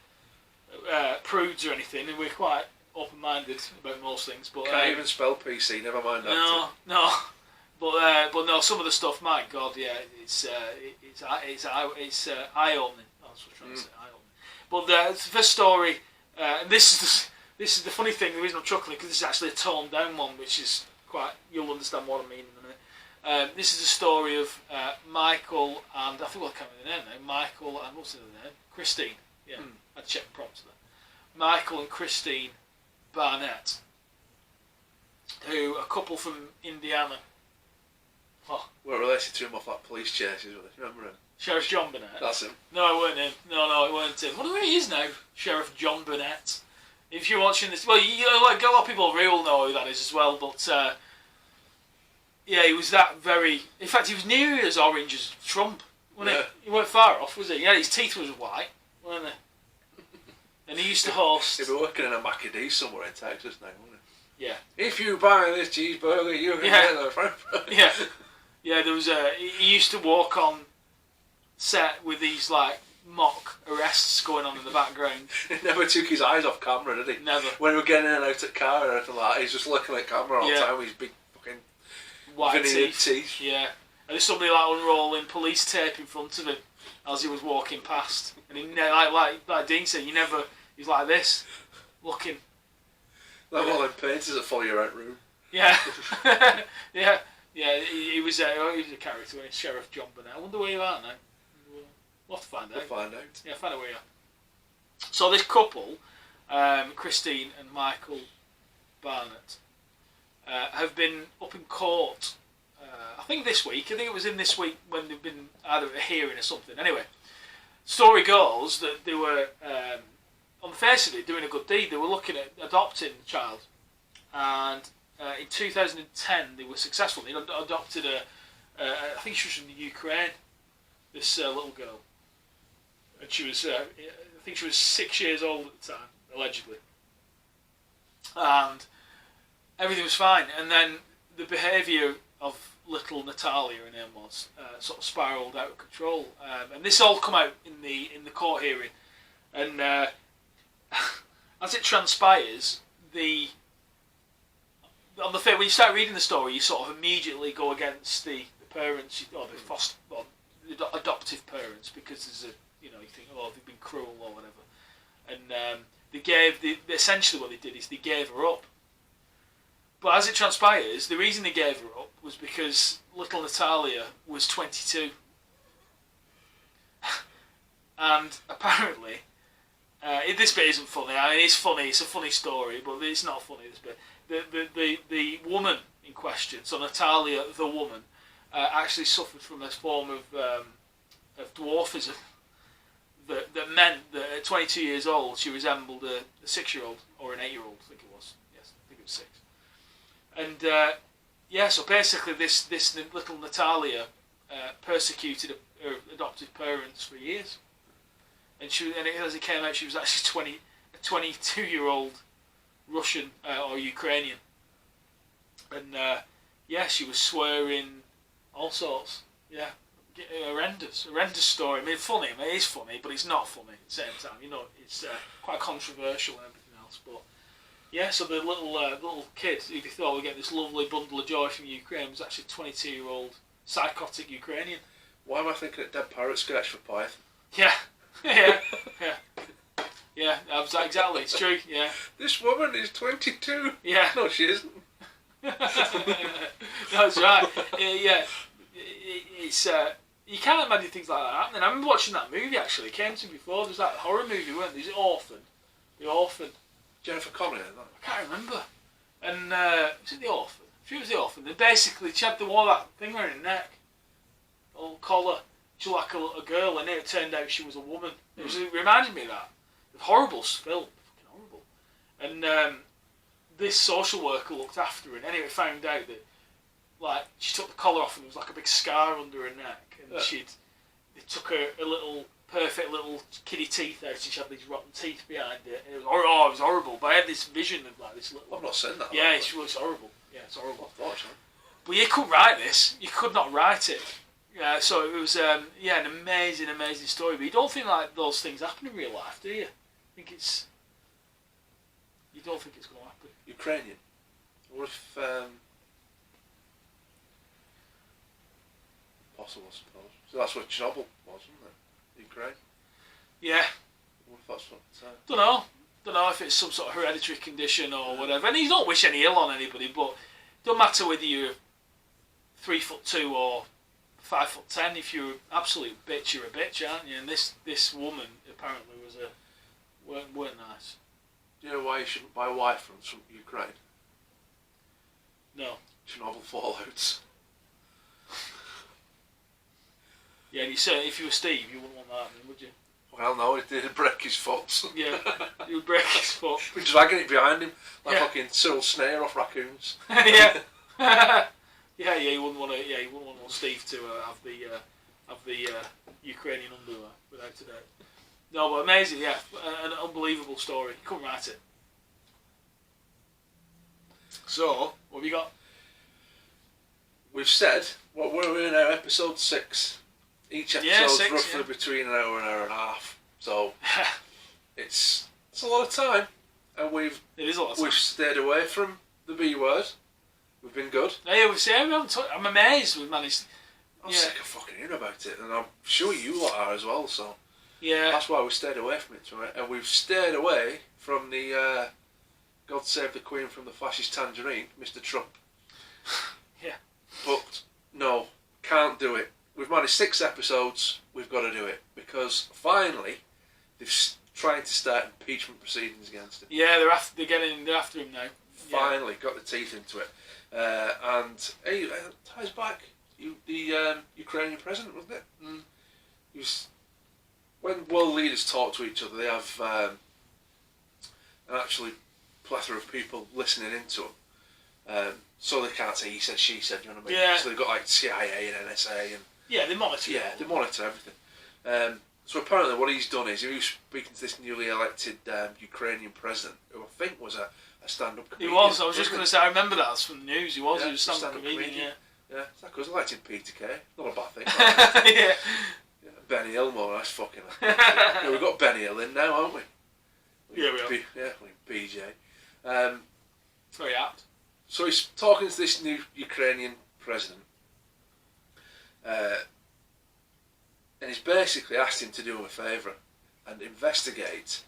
prudes or anything, and we're quite open-minded about most things. But can't even spell PC, never mind that. No. But no, some of the stuff, my God, yeah, it's eye-opening. That's what I'm trying to say, eye-opening. But the first story, and this is the funny thing. The reason I'm chuckling because this is actually a toned down one, which is quite. You'll understand what I mean in a minute. This is the story of Michael and I think I can't remember the name now. Michael and what's the other name? Christine. Yeah, I'd check the prompter there. Michael and Christine Barnett, who a couple from Indiana. Oh, We're related to him off that police chases, remember him? Sheriff John Burnett. That's him. No, it weren't him. No, it weren't him. What do he is now? Sheriff John Burnett. If you're watching this, well, like a lot of people will know who that is as well. But yeah, he was that very. In fact, he was nearly as orange as Trump. Wasn't he? He weren't far off, was he? Yeah, his teeth was white, weren't they? And he used to host. He'd be working in a Macadee somewhere in Texas now, wouldn't he? Yeah. If you buy this cheeseburger, you can get the French fries. Yeah. Yeah, there was he used to walk on set with these like mock arrests going on in the background. He never took his eyes off camera, did he? Never. When we were getting in and out of car and everything like that, he's just looking at camera all the time with his big fucking white veneered teeth. Yeah. And there's somebody like unrolling police tape in front of him as he was walking past. And he like Dean said, he's like this, looking. Like one of them painters that follow you around room. Yeah. Yeah. Yeah, he was a character, Sheriff John Burnett. I wonder where you are now. We'll have to find out. We'll find out. Yeah, find out where you are. So this couple, Christine and Michael Barnett, have been up in court, I think this week. I think it was in this week when they've been either at a hearing or something. Anyway, story goes that they were, on the face of it, doing a good deed. They were looking at adopting the child. And in 2010, they were successful. They adopted I think she was from the Ukraine, this little girl. And she was, I think she was 6 years old at the time, allegedly. And everything was fine. And then the behaviour of little Natalia, her name was, sort of spiralled out of control. And this all come out in the court hearing. And as it transpires, when you start reading the story, you sort of immediately go against the parents or the adoptive parents, because there's you think, they've been cruel or whatever. And essentially what they did is they gave her up. But as it transpires, the reason they gave her up was because little Natalia was 22. And apparently, this bit isn't funny. I mean, it's funny. It's a funny story, but it's not funny, this bit. The woman in question, so Natalia, the woman, actually suffered from this form of dwarfism that meant that at 22 years old she resembled a 6-year-old or an 8-year-old, I think it was. Yes, I think it was 6. And so basically this little Natalia persecuted her adoptive parents for years, and as it came out, she was actually a 22-year-old Russian or Ukrainian, and she was swearing all sorts. Yeah, horrendous story. I mean, funny. I mean, it is funny, but it's not funny at the same time. It's quite controversial and everything else. But yeah, so the little kid who they thought would get this lovely bundle of joy from Ukraine was actually a 22-year-old psychotic Ukrainian. Why am I thinking of Dead Parrot sketch for Python? Yeah, yeah, yeah. Yeah, exactly. It's true. Yeah. This woman is 22. Yeah. No, she isn't. That's right. Yeah. It's you can't imagine things like that happening. I remember watching that movie actually. It came to me before. There was that horror movie, weren't there? The Orphan. Jennifer Connelly. I can't remember. And was it The Orphan? She was The Orphan. And basically, she had that thing around her neck, a little collar. She looked like a girl, and it turned out she was a woman. It reminded me of that. Horrible film, fucking horrible. And this social worker looked after her, and anyway found out that like she took the collar off and there was like a big scar under her neck, and they took her perfect little kiddie teeth out, and she had these rotten teeth behind it, and it was horrible. But I had this vision of like this little. I've not seen that. Yeah, it's horrible. Yeah, it's horrible. Unfortunately. But you couldn't write this. You could not write it. So it was an amazing story. But you don't think like those things happen in real life, do you? You don't think it's going to happen? Ukrainian. What if possible, I suppose. So that's what Chernobyl was, wasn't it? Ukraine. Yeah. What if that's what? Don't know if it's some sort of hereditary condition or whatever. And you don't wish any ill on anybody, but it don't matter whether you're 3'2" or 5'10". If you're an absolute bitch, you're a bitch, aren't you? And this woman apparently weren't nice. Do you know why you shouldn't buy Y-fronts from Ukraine? No. Chernobyl fallouts. Yeah, and you say if you were Steve, you wouldn't want that happening, would you? Well, no, he did break his foot. Yeah, he would break his foot. We're dragging it behind him like Yeah. fucking Cyril Snare off raccoons. Yeah. Yeah, you wouldn't want to. Yeah, you wouldn't want Steve to have the Ukrainian underwear without a doubt. No, but amazing. Yeah, an unbelievable story. You couldn't write it. So, what have you got? We've said what we're in now, episode 6. Each episode's 6, roughly between an hour and a half. So it's a lot of time, and it is a lot of time. we've stayed away from the B word. We've been good. Yeah, we've seen. I'm amazed we've managed. I'm sick of fucking hearing about it, and I'm sure you lot are as well. So Yeah. that's why we stayed away from it tonight, and we've stayed away from the God Save the Queen from the fascist tangerine, Mr. Trump. Yeah. But no, can't do it. We've managed 6 episodes. We've got to do it because finally they've trying to start impeachment proceedings against him. Yeah, they're after him now. Finally got the teeth into it, and hey, ties back. The Ukrainian president, wasn't it? Mm. He was, when world leaders talk to each other, they have an actually plethora of people listening into them. So they can't say he said, she said, you know what I mean? Yeah. So they've got like CIA and NSA and Yeah, they monitor. yeah, they monitor everything. So apparently what he's done is he was speaking to this newly elected Ukrainian president, who I think was a stand-up He comedian. was. I was just going to say. I remember that from the news. He was. Yeah, He was a stand-up stand-up comedian. comedian. Yeah, it's like us electing Peter Kay. Not a bad thing. Yeah. Yeah. Yeah, Benny Hill, more nice fucking. Yeah, we've got Benny Hill in now, haven't we? Yeah, we are. BJ. Very apt. So he's talking to this new Ukrainian president, and he's basically asked him to do him a favour and investigate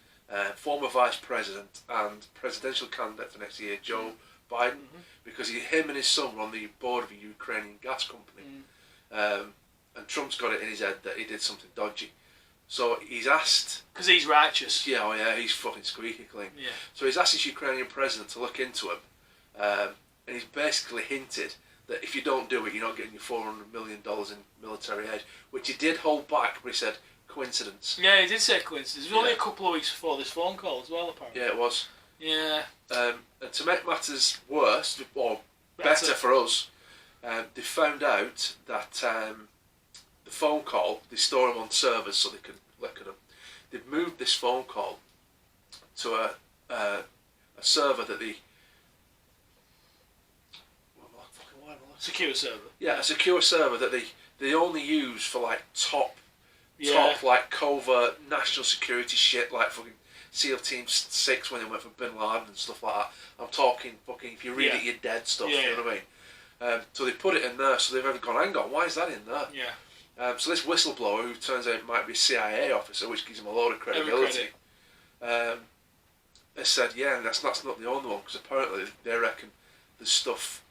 former vice president and presidential candidate for next year, Joe Biden, because him and his son were on the board of a Ukrainian gas company, and Trump's got it in his head that he did something dodgy. So he's asked... Because he's righteous. Yeah, oh yeah, he's fucking squeaky clean. Yeah. So he's asked this Ukrainian president to look into him, and he's basically hinted that if you don't do it, you're not getting your $400 million in military aid, which he did hold back, but he said, coincidence. Yeah, he did say coincidence. It was only a couple of weeks before this phone call as well, apparently. Yeah, it was. Yeah. And to make matters worse, or better for us, they found out that the phone call, they store them on servers so they can look at them. They've moved this phone call to a server that they... Secure server. Yeah, a secure server that they only use for like top like covert national security shit, like fucking SEAL Team 6 when they went for Bin Laden and stuff like that. I'm talking fucking if you read it you're dead stuff, you know what I mean? So they put it in there, so they've gone, hang on, why is that in there? Yeah. So this whistleblower, who turns out might be a CIA officer, which gives him a load of credibility, they said, yeah, and that's not the only one, because apparently they reckon there's stuff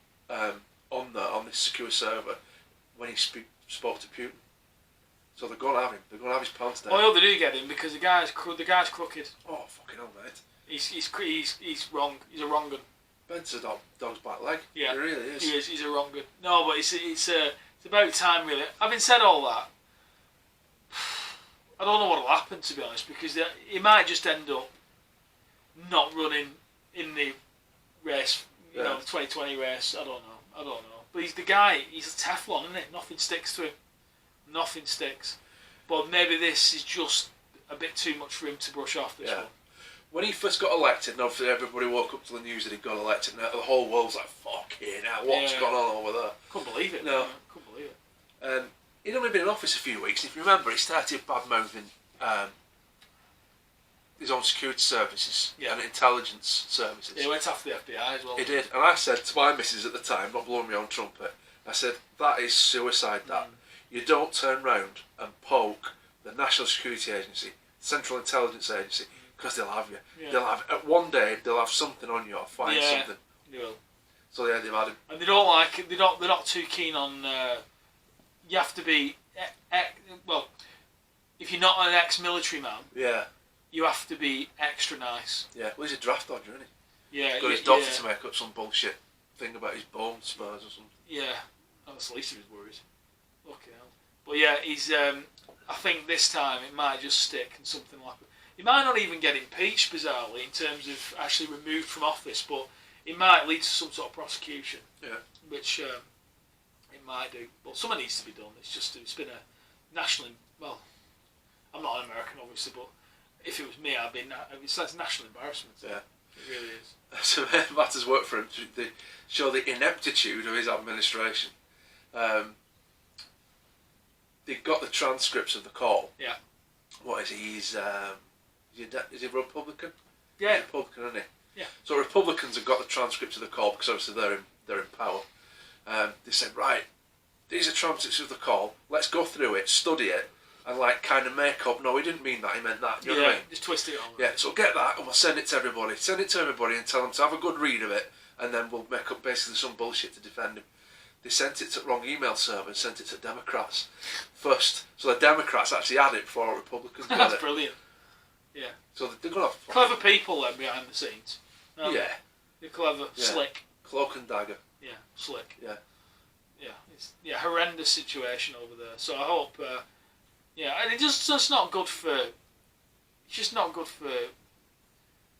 on this secure server when he spoke to Putin. So they're going to have him. They're going to have his pants down. Well, they do get him because the guy's crooked. Oh, fucking hell, mate. He's wrong. He's a wrong un. Ben's a dog's back leg. Yeah, he really is. He is. He's a wrong un. No, but it's about time, really. Having said all that, I don't know what'll happen, to be honest, because he might just end up not running in the race. You know, the 2020 race. I don't know. But he's the guy. He's a Teflon, isn't it? Nothing sticks to him. Nothing sticks. But maybe this is just a bit too much for him to brush off this one. When he first got elected, and obviously everybody woke up to the news that he got elected, and the whole world's like, fucking hell, what's gone on over there? Couldn't believe it. No. Couldn't believe it. He'd only been in office a few weeks, and if you remember, he started bad-mouthing his own security services and intelligence services. He went after the FBI as well. He did, and I said to my missus at the time, not blowing my own trumpet, I said, that is suicide, that. You don't turn round and poke the National Security Agency, Central Intelligence Agency, because they'll have you. Yeah. They'll have one day they'll have something on you or find something. They will. So yeah, they've had him. And they don't like. They're not too keen on. You have to be. Well, if you're not an ex-military man, Yeah. you have to be extra nice. Yeah. Well, he's a draft dodger, isn't he? Yeah. Got his doctor to make up some bullshit thing about his bone spurs or something. Yeah. That's the least of his worries. Fucking hell. But yeah, he's. I think this time it might just stick and something like that. He might not even get impeached, bizarrely, in terms of actually removed from office, but it might lead to some sort of prosecution. Yeah. Which it might do. But something needs to be done. It's been a national. Well, I'm not an American, obviously, but if it was me, it's a national embarrassment. Yeah. It really is. So matters work for him to show the ineptitude of his administration. They got the transcripts of the call. Yeah. What is he? Is he a Republican? Yeah. He's a Republican, isn't he? Yeah. So Republicans have got the transcripts of the call because obviously they're in power. They said, right, these are transcripts of the call. Let's go through it, study it, and like kind of make up. No, he didn't mean that. He meant that. You know what I mean? Just twist it on. Yeah. So get that, and we'll send it to everybody. Send it to everybody, and tell them to have a good read of it, and then we'll make up basically some bullshit to defend him. They sent it to the wrong email server and sent it to Democrats first. So the Democrats actually had it before Republicans got That's it. brilliant. Yeah. So they're going to have Clever people then behind the scenes. Yeah. They're clever, Yeah. slick. Cloak and dagger. Yeah, slick. Yeah. It's horrendous situation over there. So I hope. And it's just not good for. It's just not good for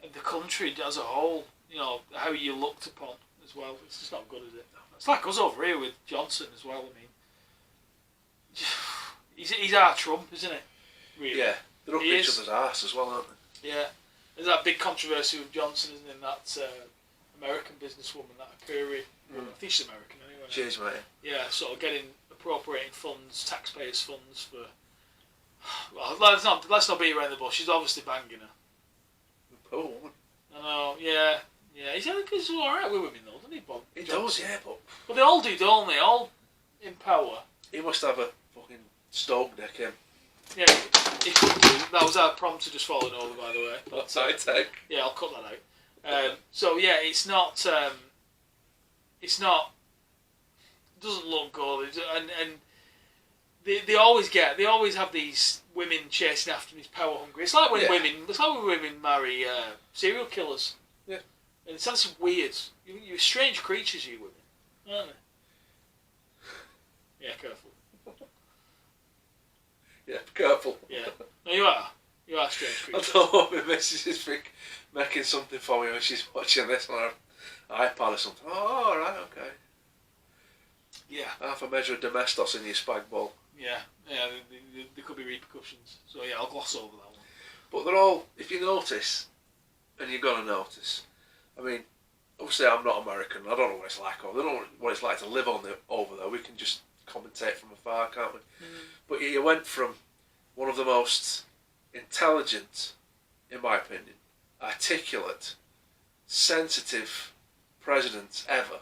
the country as a whole. You know how you're looked upon as well. It's just not good, is it? It's like us over here with Johnson as well. I mean, he's our Trump, isn't it? Really? Yeah. They're up He each is. other's arse as well, aren't they? Yeah. There's that big controversy with Johnson, isn't there? That American businesswoman, that Curry. I think she's American anyway. Cheers, mate. Yeah, sort of appropriating funds, taxpayers' funds for. Well, let's not beat around the bush. She's obviously banging her. Poor woman. I know. Yeah. He's all right with women though, doesn't he, Bob? He Johnson? does, yeah, but they all do, don't they? All in power. he must have a fucking STOKE deck him. Yeah, he could do. That was our prompter just falling over, by the way. That's how I take. Yeah, I'll cut that out. So yeah, it's not. It doesn't look good, and they always have these women chasing after them, these power hungry. It's like when women marry serial killers. Yeah. And it's that's weird. You're strange creatures, you women, aren't they? Yeah, careful. Yeah, be careful. Yeah. No, you are. You are strange I creatures. don't know, my missus is making something for me when she's watching this on her iPad or something. Oh, alright, okay. Yeah. Half a measure of domestos in your spag bowl. Yeah. There could be repercussions. So yeah, I'll gloss over that one. But they're all, if you notice, and you're going to notice, I mean, obviously I'm not American, I don't know what it's like over there, I don't know what it's like to live over there, we can just commentate from afar, can't we? But you went from one of the most intelligent, in my opinion, articulate, sensitive presidents ever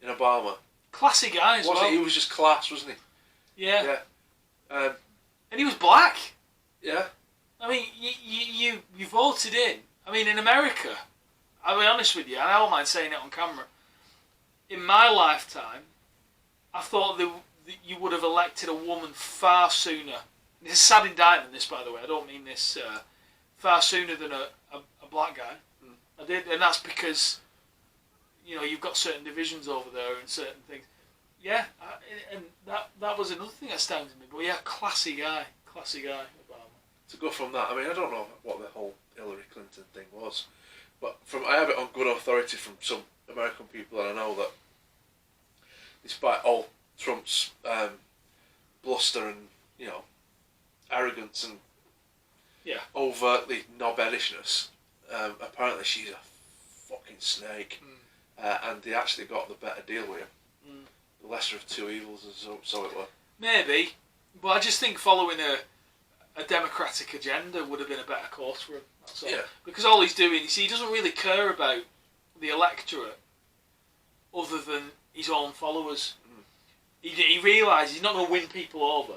in Obama. Classy guy as well. He was just class, wasn't he? Yeah. Yeah. And he was black. Yeah. I mean, you voted in. I mean, in America, I'll be honest with you, and I don't mind saying it on camera, in my lifetime, I thought that you would have elected a woman far sooner. It's a sad indictment, this, by the way. I don't mean this far sooner than a black guy. I did, and that's because you've got certain divisions over there and certain things. Yeah, and that was another thing that astounded me. But yeah, classy guy, Obama. To go from that, I mean, I don't know what the whole Hillary Clinton thing was, but I have it on good authority from some American people, and I know that despite all Trump's bluster and arrogance and overtly knobbedishness, apparently she's a fucking snake, and they actually got the better deal with him. The lesser of two evils, so it were. Maybe, but I just think following a democratic agenda would have been a better course for him. That's all. Yeah. Because all he's doing is he doesn't really care about the electorate other than his own followers. He realises he's not going to win people over,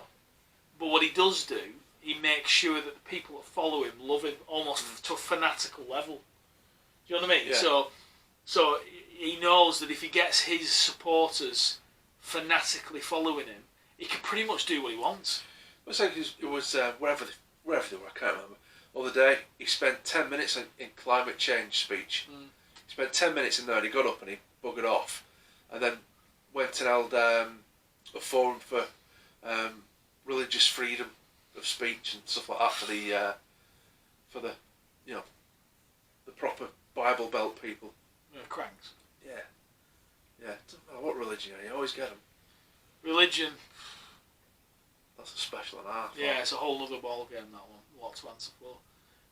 but what he does do, he makes sure that the people that follow him love him almost to a fanatical level. Do you know what I mean? Yeah. So he knows that if he gets his supporters fanatically following him, he can pretty much do what he wants. It's like it was wherever they were, I can't remember. The other day, he spent 10 minutes in climate change speech. He spent 10 minutes in there and he got up and he buggered off. And then went and held a forum for religious freedom of speech and stuff like that for the the proper Bible Belt people. Yeah, cranks. Yeah. It doesn't matter what religion you are, you always get them. Religion. That's a special and a half. Yeah, it's a whole other ball game, that one. Lot to answer for.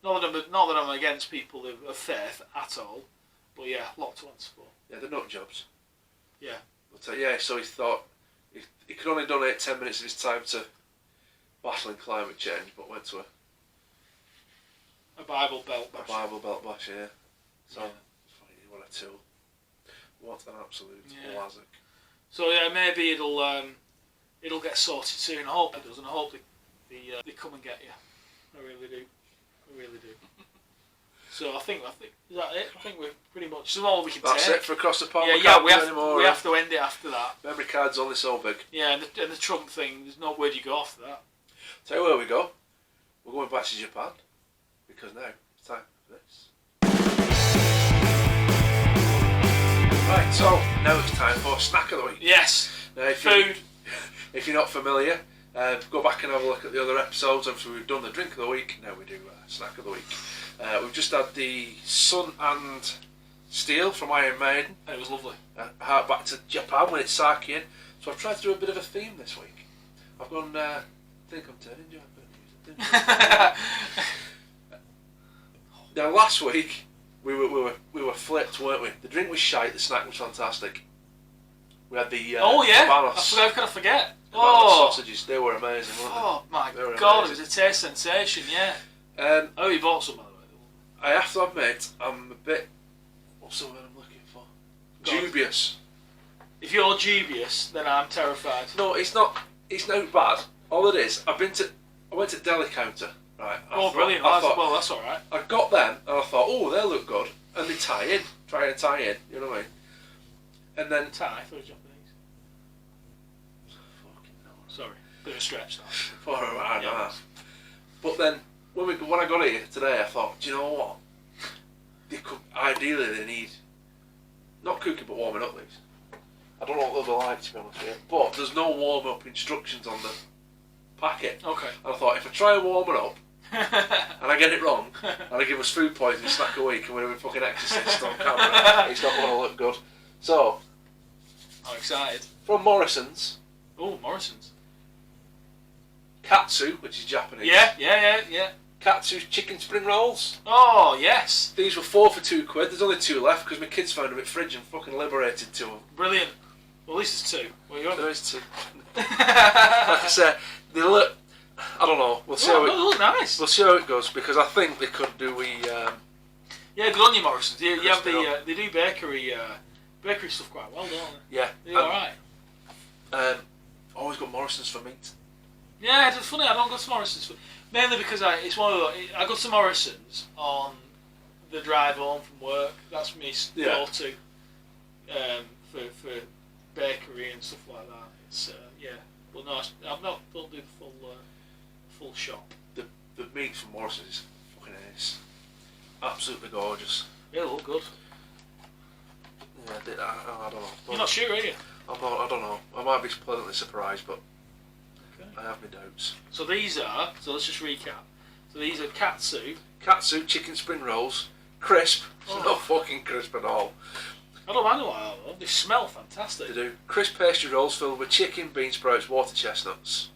Not that I'm against people of faith at all, but yeah, lot to answer for. Yeah, they're nut jobs. Yeah. But so he thought he could only donate 10 minutes of his time to battling climate change, but went to a Bible Belt bash. A Bible Belt bash, yeah. So, yeah. What a tool. What an absolute lazzic. So yeah, maybe it'll get sorted soon. I hope it does, and I hope they come and get you. I really do. So I think is that it? I think we're pretty much that's all we can That's take. it for Across the Pond. Yeah, we have to end it after that. Memory card's only so big. Yeah, and the Trump thing, there's no word you go after that. Tell you where we go. We're going back to Japan, because now it's time for this. Right, so now it's time for Snack of the Week. Yes. Now, Food. If you're not familiar, go back and have a look at the other episodes. Obviously, we've done the Drink of the Week. Now we do Snack of the Week. We've just had the Sun and Steel from Iron Maiden. It was lovely. Heart back to Japan when it's sake in. So I've tried to do a bit of a theme this week. I've gone, I think I'm turning Japanese. Now last week we were flipped, weren't we? The drink was shite. The snack was fantastic. We had the Habanos. How could I forget? Sausages. They were amazing, weren't they? Oh my god, amazing. It was a taste sensation. Yeah. You bought some, by the way. I have to admit, I'm a bit. What's the word I'm looking for? Dubious. If you're dubious, then I'm terrified. No, it's not. It's no bad. All it is, I went to deli counter. Right. Brilliant. Well, that's all right. I got them and I thought, oh, they look good, and they tie in, try and tie in. You know what I mean? And then Thai for Japanese. Fucking no. Sorry, bit of a stretch. That. For an hour and a half. But then when I got here today, I thought, do you know what? Ideally, they need not cooking but warming up these. I don't know what they'll be like, to be honest with you. But there's no warm up instructions on the packet. Okay. And I thought, if I try and warm it up and I get it wrong and I give us food poisoning snack a week and we're doing fucking Exorcist on camera, it's not going to look good. So, I'm excited. From Morrison's. Oh, Morrison's. Katsu, which is Japanese. Yeah. Katsu's chicken spring rolls. Oh, yes. These were 4 for £2. There's only 2 left because my kids found them at fridge and fucking liberated 2 of them. Brilliant. Well, at least there's 2. Well, there is 2. Like I said, they look. I don't know. We'll see how they look nice. We'll see how it goes because I think they could do yeah, good on you, Morrison's. You have they do bakery stuff quite well, don't they? Yeah. They're all right. Always got Morrison's for meat. Yeah, it's funny. I don't go to Morrison's mainly because it's one of the. I go to Morrison's on the drive home from work. That's me go-to for bakery and stuff like that. It's but no, I'm not. Don't do the full shop. The meat from Morrison's is fucking ace. Absolutely gorgeous. Yeah, they look good. Yeah, I don't know. You're not sure, are you? I'm not. I don't know. I might be pleasantly surprised, but okay. I have my doubts. So these are. So let's just recap. So these are katsu. Katsu chicken spring rolls, crisp. It's not fucking crisp at all. I don't mind them like that though. They smell fantastic. They do. Crisp pastry rolls filled with chicken, bean sprouts, water chestnuts.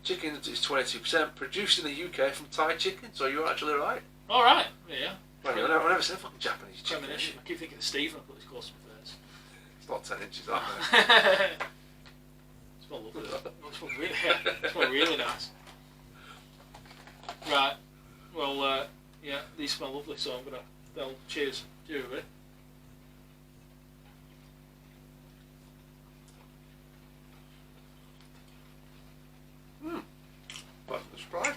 Chicken is 22%, produced in the UK from Thai chicken, so you're actually right. Alright, yeah. Well, I've never seen fucking Japanese chicken. I keep thinking of Steve when I put this close to my face. It's not 10 inches, that mate. It smells lovely though. It smells really nice. Right. Well, yeah, these smell lovely, so I'm gonna cheers. Cheers, everybody. Pleasant surprise.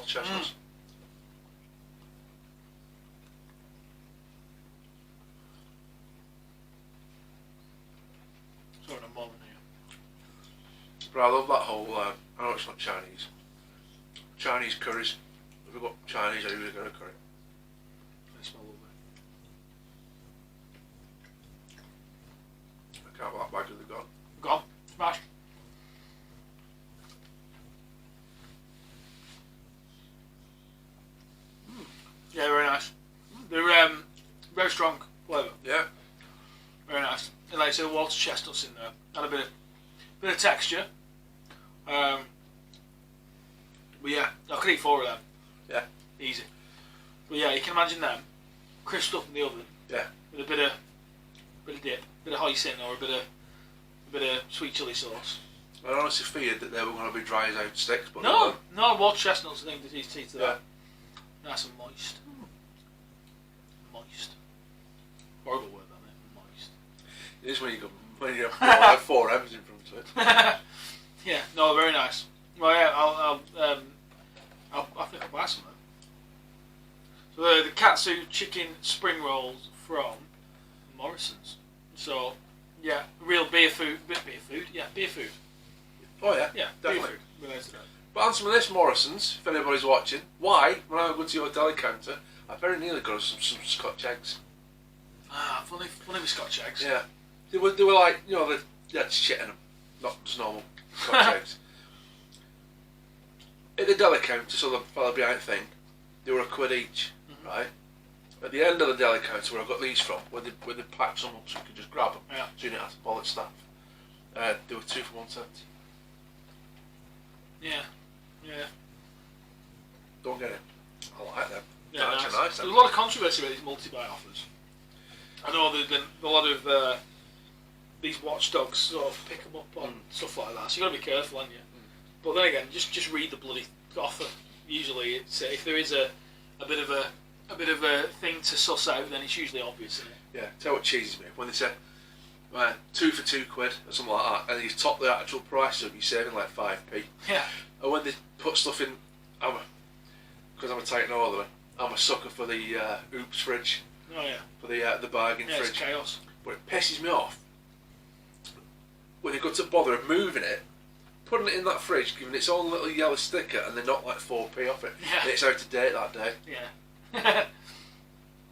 chestnuts. Sorry, I'm bothering you. But I love that whole, I know it's not Chinese. Chinese curries. If we've got Chinese, I usually go to curry. They smell lovely. I can't have that bag of the gone. Gone. Smashed. Yeah, very nice. They're very strong flavour. Yeah. Very nice. And like I said, water chestnuts in there. And a bit of texture. But yeah, I could eat 4 of them. Yeah. Easy. But yeah, you can imagine them crisped up in the oven. Yeah. With a bit of dip, bit of hoisin or a bit of sweet chilli sauce. I honestly feared that they were going to be dry as out sticks, but No, water chestnuts. I think the teeth of that. Nice and moist. Moist. Horrible word, that moist. it is when you have 4 M's in front of it. Yeah, no, very nice. Well, yeah, I think I'll buy some of them. So the katsu chicken spring rolls from Morrison's. So yeah, real beer food. Yeah, beer food. Oh yeah, Yeah, definitely. beer food related to that. But answer me this, Morrison's, if anybody's watching, why, when I go to your deli counter, I very nearly got us some Scotch eggs. Ah, funny with Scotch eggs. Yeah. They were like, you know, they had shit in them, not just normal Scotch eggs. At the deli counter, so the fella behind the thing, they were £1 each, right? At the end of the deli counter where I got these from, where they packed some up so you could just grab them, so you didn't have to bother staff, they were 2 for £1.70. Yeah. Don't get it. I like them. Yeah, They're actually nice. There's a lot of controversy with these multi-buy offers. I know there's been a lot of these watchdogs sort of pick them up on stuff like that, so you've got to be careful, haven't you? But then again, just read the bloody offer. Usually, it's if there is a bit of a thing to suss out, then it's usually obvious, isn't it? Yeah. Tell you what cheeses me when they say 2 for £2 or something like that, and you top the actual prices up, you're saving like 5p. Yeah. And when they put stuff in, because I'm a tight northerner, I'm a sucker for the oops fridge. Oh yeah. For the bargain fridge. It's chaos. But it pisses me off when you go to bother of moving it, putting it in that fridge, giving its own little yellow sticker, and they knock like 4p off it. Yeah. And it's out of date that day. Yeah.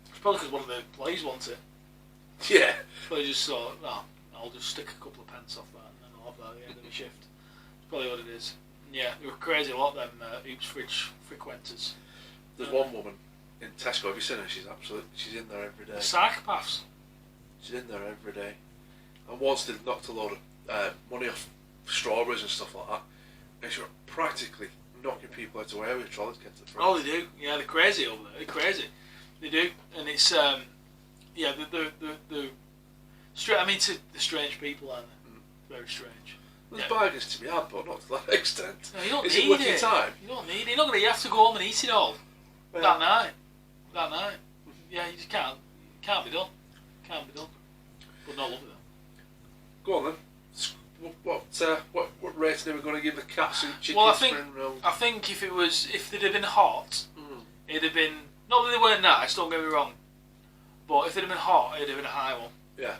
It's probably because one of the employees wants it. Yeah. So they just thought, no, I'll just stick a couple of pence off that and then I'll have that at the end of the shift. It's probably what it is. Yeah, they were crazy, a lot of them oops fridge frequenters. There's one woman in Tesco, have you seen her? She's in there every day. The psychopaths. She's in there every day. And once they've knocked a load of money off strawberries and stuff like that, and she's practically knocking people out of where with trolleys get to the front. Oh, they do. Yeah, they're crazy over there. They're crazy. They do. And it's, yeah, the strange people, aren't they? Very strange. There's bargains to be had, but not to that extent. No, you don't Is need it worth your it. time? You don't need it. You're not going to have to go home and eat it all that night. That night. Yeah, you just can't. Can't be done. Can't be done. But not love it though. Go on then. What rating are we going to give the katsu chicken Well, spring roll? I think if they'd have been hot, it'd have been, not that they weren't nice, don't get me wrong, but if they'd have been hot, it'd have been a high one. Yeah.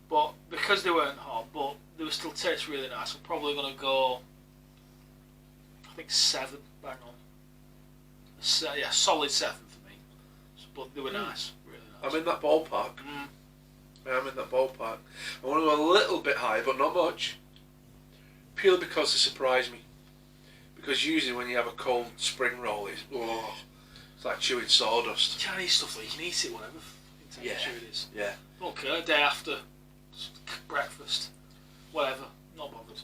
But because they weren't hot, but they were still taste really nice, I'm probably going to go, I think 7, bang on. Yeah, solid 7 for me. But they were nice, really nice. I'm in that ballpark. I'm in that ballpark. I want to go a little bit higher, but not much. Purely because they surprise me. Because usually when you have a cold spring roll, it's like chewing sawdust. Chinese stuff, though, you can eat it whatever temperature it is. Yeah. Don't care, day after, breakfast, whatever, not bothered.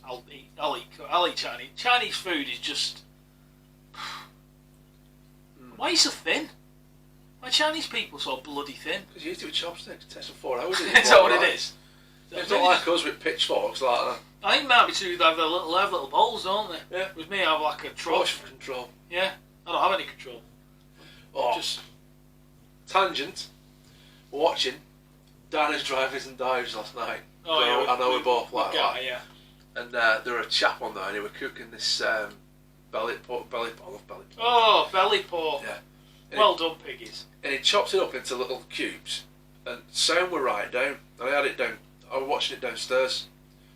I'll eat Chinese. Chinese food is just... Why are you so thin? Why are Chinese people so bloody thin? Because you eat it with chopsticks. It takes them 4 hours. Is that what it is? It's not like us with pitchforks like that. I think it might be too, they have little bowls, don't they? Yeah. With me, I have like a trough. Portion control. Yeah. I don't have any control. Oh. Just... Tangent. We're watching Diners, Drive-Ins and Dives last night. Oh, so yeah. I know we're both like that. Yeah. And there were a chap on there and he was cooking this belly pork. I love belly pork. Oh, belly pork. Yeah. Well done, piggies. And he chopped it up into little cubes, and sound were right down. And I had it down. I was watching it downstairs,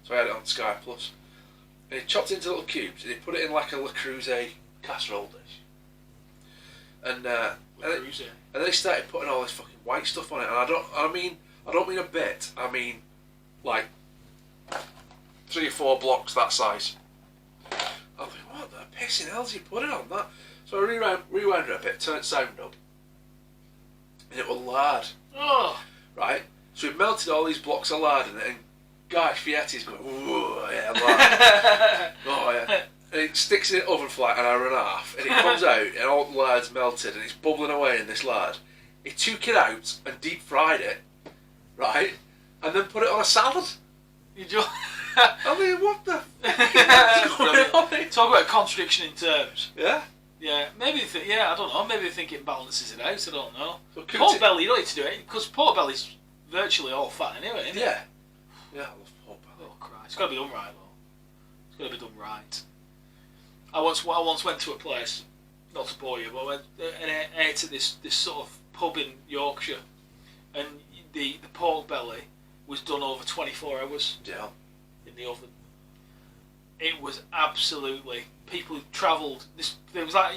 so I had it on Sky Plus. And he chopped it into little cubes, and he put it in like a Le Creuset casserole dish. And then he started putting all this fucking white stuff on it. And I don't mean a bit. I mean, like 3 or 4 blocks that size. I think, what the pissing hell's he putting on that? So I rewound it a bit, turned sound up, and it was lard. Oh. Right? So we melted all these blocks of lard in it, and Guy Fieri's going, ooh, yeah, lard. Oh, yeah. And it sticks in the oven for like an hour and a half, and it comes out, and all the lard's melted, and it's bubbling away in this lard. He took it out and deep fried it, right? And then put it on a salad. You just... I mean, what the fuck is going on? Talk about a contradiction in terms. Yeah? Yeah, maybe I don't know. Maybe they think it balances it out. I don't know. So Pork belly, you don't need to do it because pork belly's virtually all fat anyway, isn't it? Yeah. Yeah, I love pork belly. Oh Christ, it's got to be done right though. It's got to be done right. I once went to a place, not to bore you, but I went and I ate at this sort of pub in Yorkshire, and the pork belly was done over 24 hours. Yeah. In the oven. It was absolutely, people who travelled. There was like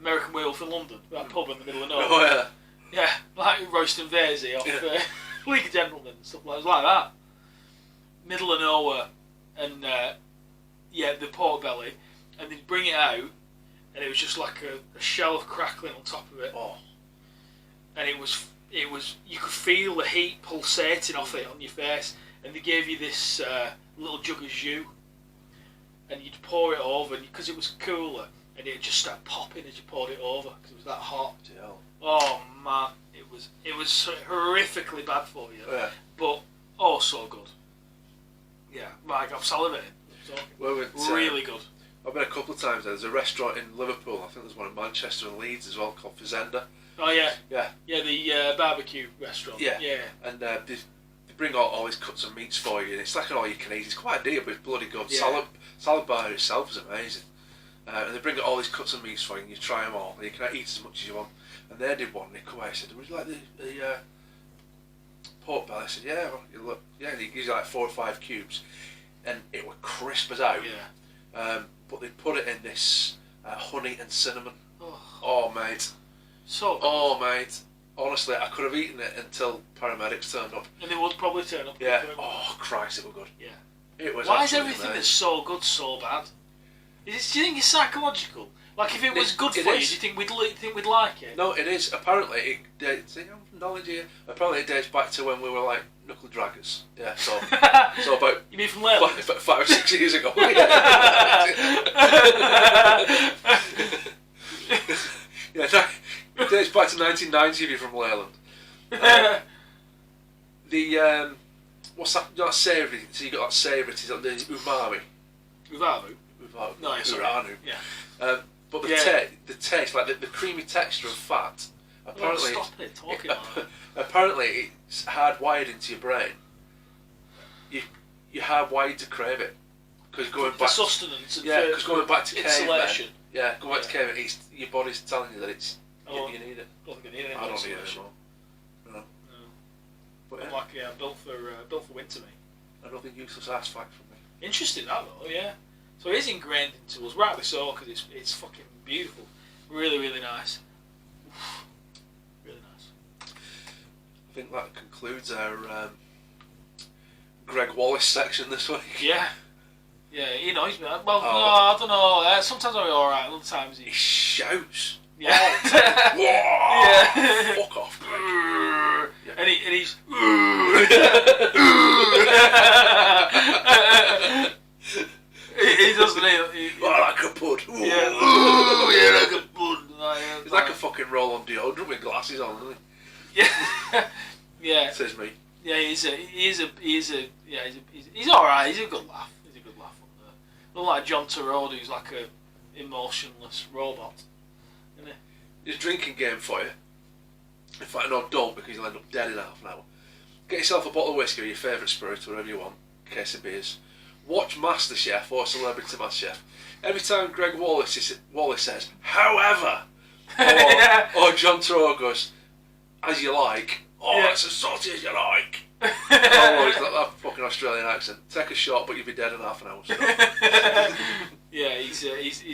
American Werewolf in London, that pub in the middle of nowhere. Oh yeah. Yeah, like Royston Vasey off League of Gentlemen and stuff like that. It was like that. Middle of nowhere, and the pork belly, and they'd bring it out, and it was just like a shell of crackling on top of it. Oh. And it was you could feel the heat pulsating off it on your face. And they gave you this little jug of jus, and you'd pour it over, because it was cooler, and it'd just start popping as you poured it over, because it was that hot. Yeah. Oh man, it was so horrifically bad for you, but oh so good. Yeah, like I'm salivating. Well, really good. I've been a couple of times there. There's a restaurant in Liverpool, I think there's one in Manchester and Leeds as well, called Fazenda. Oh yeah. Yeah. Yeah, the barbecue restaurant. Yeah. Yeah. And they bring all these cuts of meats for you, and it's like an all-you-can-eat. It's quite a deal, but it's bloody good. Yeah. Salad bar itself is amazing. And they bring all these cuts of meats for you, and you try them all. And you can eat as much as you want. And they did one, and they come out and said, would you like the pork belly? I said, yeah. Well, you look, yeah, and he gives you like 4 or 5 cubes. And it was crisp as out. Yeah. But they put it in this honey and cinnamon. Oh, mate. So good. Oh, mate. Honestly, I could have eaten it until paramedics turned up. And they would probably turn up. Yeah. Oh, Christ, it was good. Yeah. It was. Why is everything that's so good so bad? Do you think it's psychological? Like, if it was good for you, do you think we'd like it? No, it is. Apparently, it dates. Knowledge here. Apparently, it dates back to when we were like knuckle draggers. Yeah. So, so about. You mean from Leyland? 5 or 6 years ago. Yeah. It dates back to 1990 if you're from Leyland. What's that? You know, that savoury. So you got that savoury. It's like the umami. Uvavu? No, uranu. Yeah. But the taste, like the creamy texture of fat. Apparently, stop it talking about it. Apparently, it's hardwired into your brain. You're hardwired to crave it because going back. For sustenance. Yeah, because going back to insulation. cavemen. Yeah, going back to cavemen, your body's telling you that it's. You need it. I don't think I need any I don't more need it insulation. anymore. No. But I'm like built for winter, mate. Another useless ass fact from me. Interesting that though, yeah. So it is ingrained into us, rightly so, because it's fucking beautiful. Really, really nice. Really nice. I think that concludes our Greg Wallace section this week. Yeah. Yeah, he knows me. Well, no, I don't know. Sometimes I'm alright, other times he shouts. Yeah. Whoa! Yeah. Fuck off, Greg. Yeah. And he's. He doesn't. Like a pud. Yeah. Yeah, like a pud. He's like a fucking roll-on deodorant with glasses on, isn't he? Yeah. Yeah. Says me. Yeah, he's alright. He's a good laugh. He's a good laugh on there. Not like John Turod, who's like a emotionless robot. There's a drinking game for you. In fact, no, don't, because you'll end up dead in half an hour. Get yourself a bottle of whiskey or your favourite spirit, whatever you want, a case of beers. watch MasterChef or Celebrity MasterChef, every time Greg Wallace says, however, or John Turturro goes, as you like, it's as salty as you like. He's got that fucking Australian accent. Take a shot, but you'll be dead in half an hour. So. Yeah, he's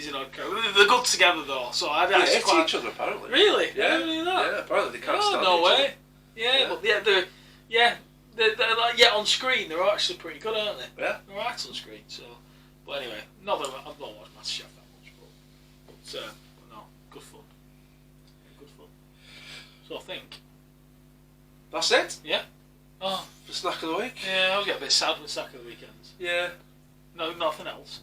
an odd character. They're good together though, so I'd they actually hate each other apparently. Really? Yeah. That? Yeah, apparently they can't stand no each way. other. Yeah, but they're like, on screen they're actually pretty good, aren't they? Yeah. They're right on screen. So, but anyway, not that I've not watched MasterChef that much, but no, good fun. Good fun. So I think that's it. Yeah. Oh, the snack of the week. Yeah, I was getting a bit sad with snack of the weekends. Yeah. No, nothing else.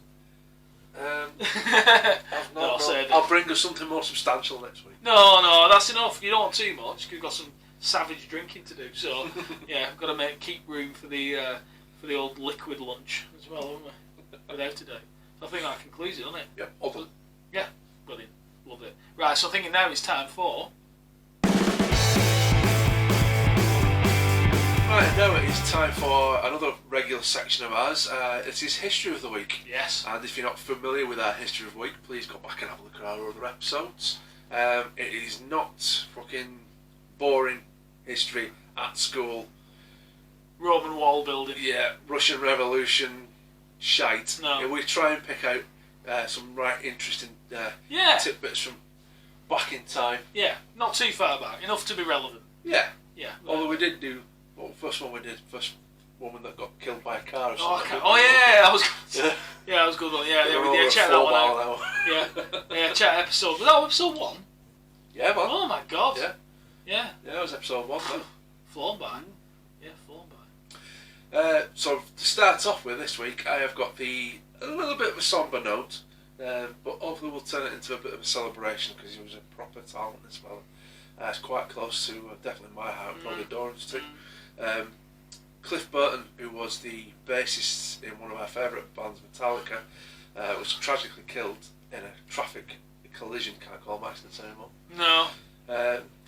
I'll bring us something more substantial next week. No, that's enough. You don't want too much. You've got some savage drinking to do. So yeah, I've got to keep room for the old liquid lunch as well, haven't we? Without today. So I think that concludes it, doesn't it? Yeah. Awesome. Yeah. Brilliant. Love it. Right. So I think now it's time for. Right, now it is time for another regular section of ours. It is History of the Week. Yes. And if you're not familiar with our History of the Week, please go back and have a look at our other episodes. It is not fucking boring history at school. Roman wall building. Yeah, Russian Revolution shite. No. We try and pick out some right interesting tidbits from back in time. Yeah, not too far back. Enough to be relevant. Yeah. Yeah. Although we did do... Well, first woman that got killed by a car or something. That was a good one. Yeah, check that one out. Check episode. Was that episode 1? Yeah, man. Oh my god. Yeah, it was episode 1 though. Flown by. Yeah, flown by. So to start off with this week, I have got a little bit of a somber note, but hopefully we'll turn it into a bit of a celebration because he was a proper talent, this fella. It's quite close to definitely my heart, probably Doran's too. Cliff Burton, who was the bassist in one of our favourite bands, Metallica, was tragically killed in a traffic collision. Can't call them accidents anymore. No.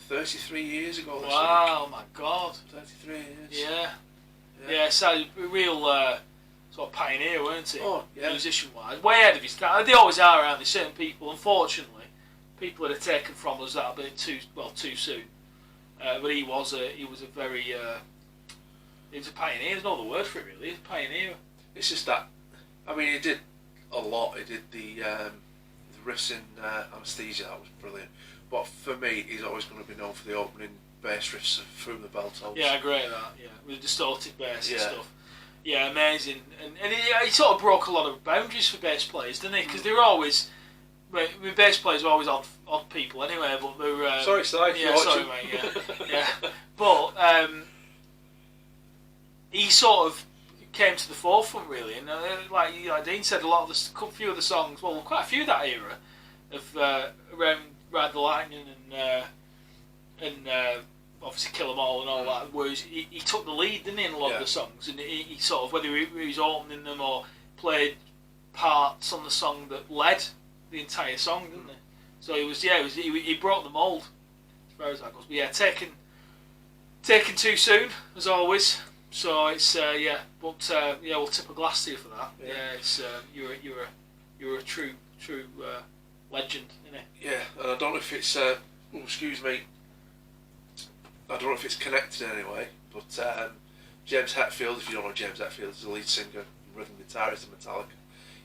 33 years ago. Wow, my God. 33 years. Yeah. So a real sort of pioneer, weren't he? Oh, yeah. Musician-wise, way ahead of his time. They always are, aren't they? Certain people, unfortunately, people that are taken from us that a bit too soon. But he was a very he was a pioneer. There's no other word for it really. He's a pioneer. It's just that, I mean, he did a lot. He did the riffs in Anesthesia. That was brilliant. But for me, he's always going to be known for the opening bass riffs of Through the Bell Tolls. Yeah, I agree with that. Yeah, with distorted bass and stuff. Yeah, amazing. And he sort of broke a lot of boundaries for bass players, didn't he? Because they were always. Bass players are always odd people anyway, but they're... sorry, Si. Yeah, sorry, mate, yeah. But he sort of came to the forefront, really, and like Dean said, a few of the songs, well, quite a few of that era, of around Ride the Lightning and obviously Kill 'Em All and all that, whereas he took the lead, didn't he, in a lot of the songs, and he sort of, whether he was opening them or played parts on the song that led the entire song, didn't he? So he broke the mould as far as that goes. But yeah, taken too soon as always. So it's we'll tip a glass to you for that. Yeah, it's you're a true legend, isn't it? Yeah, and I don't know if it's excuse me. I don't know if it's connected in any way, but James Hetfield, if you don't know James Hetfield, is the lead singer and rhythm guitarist in Metallica.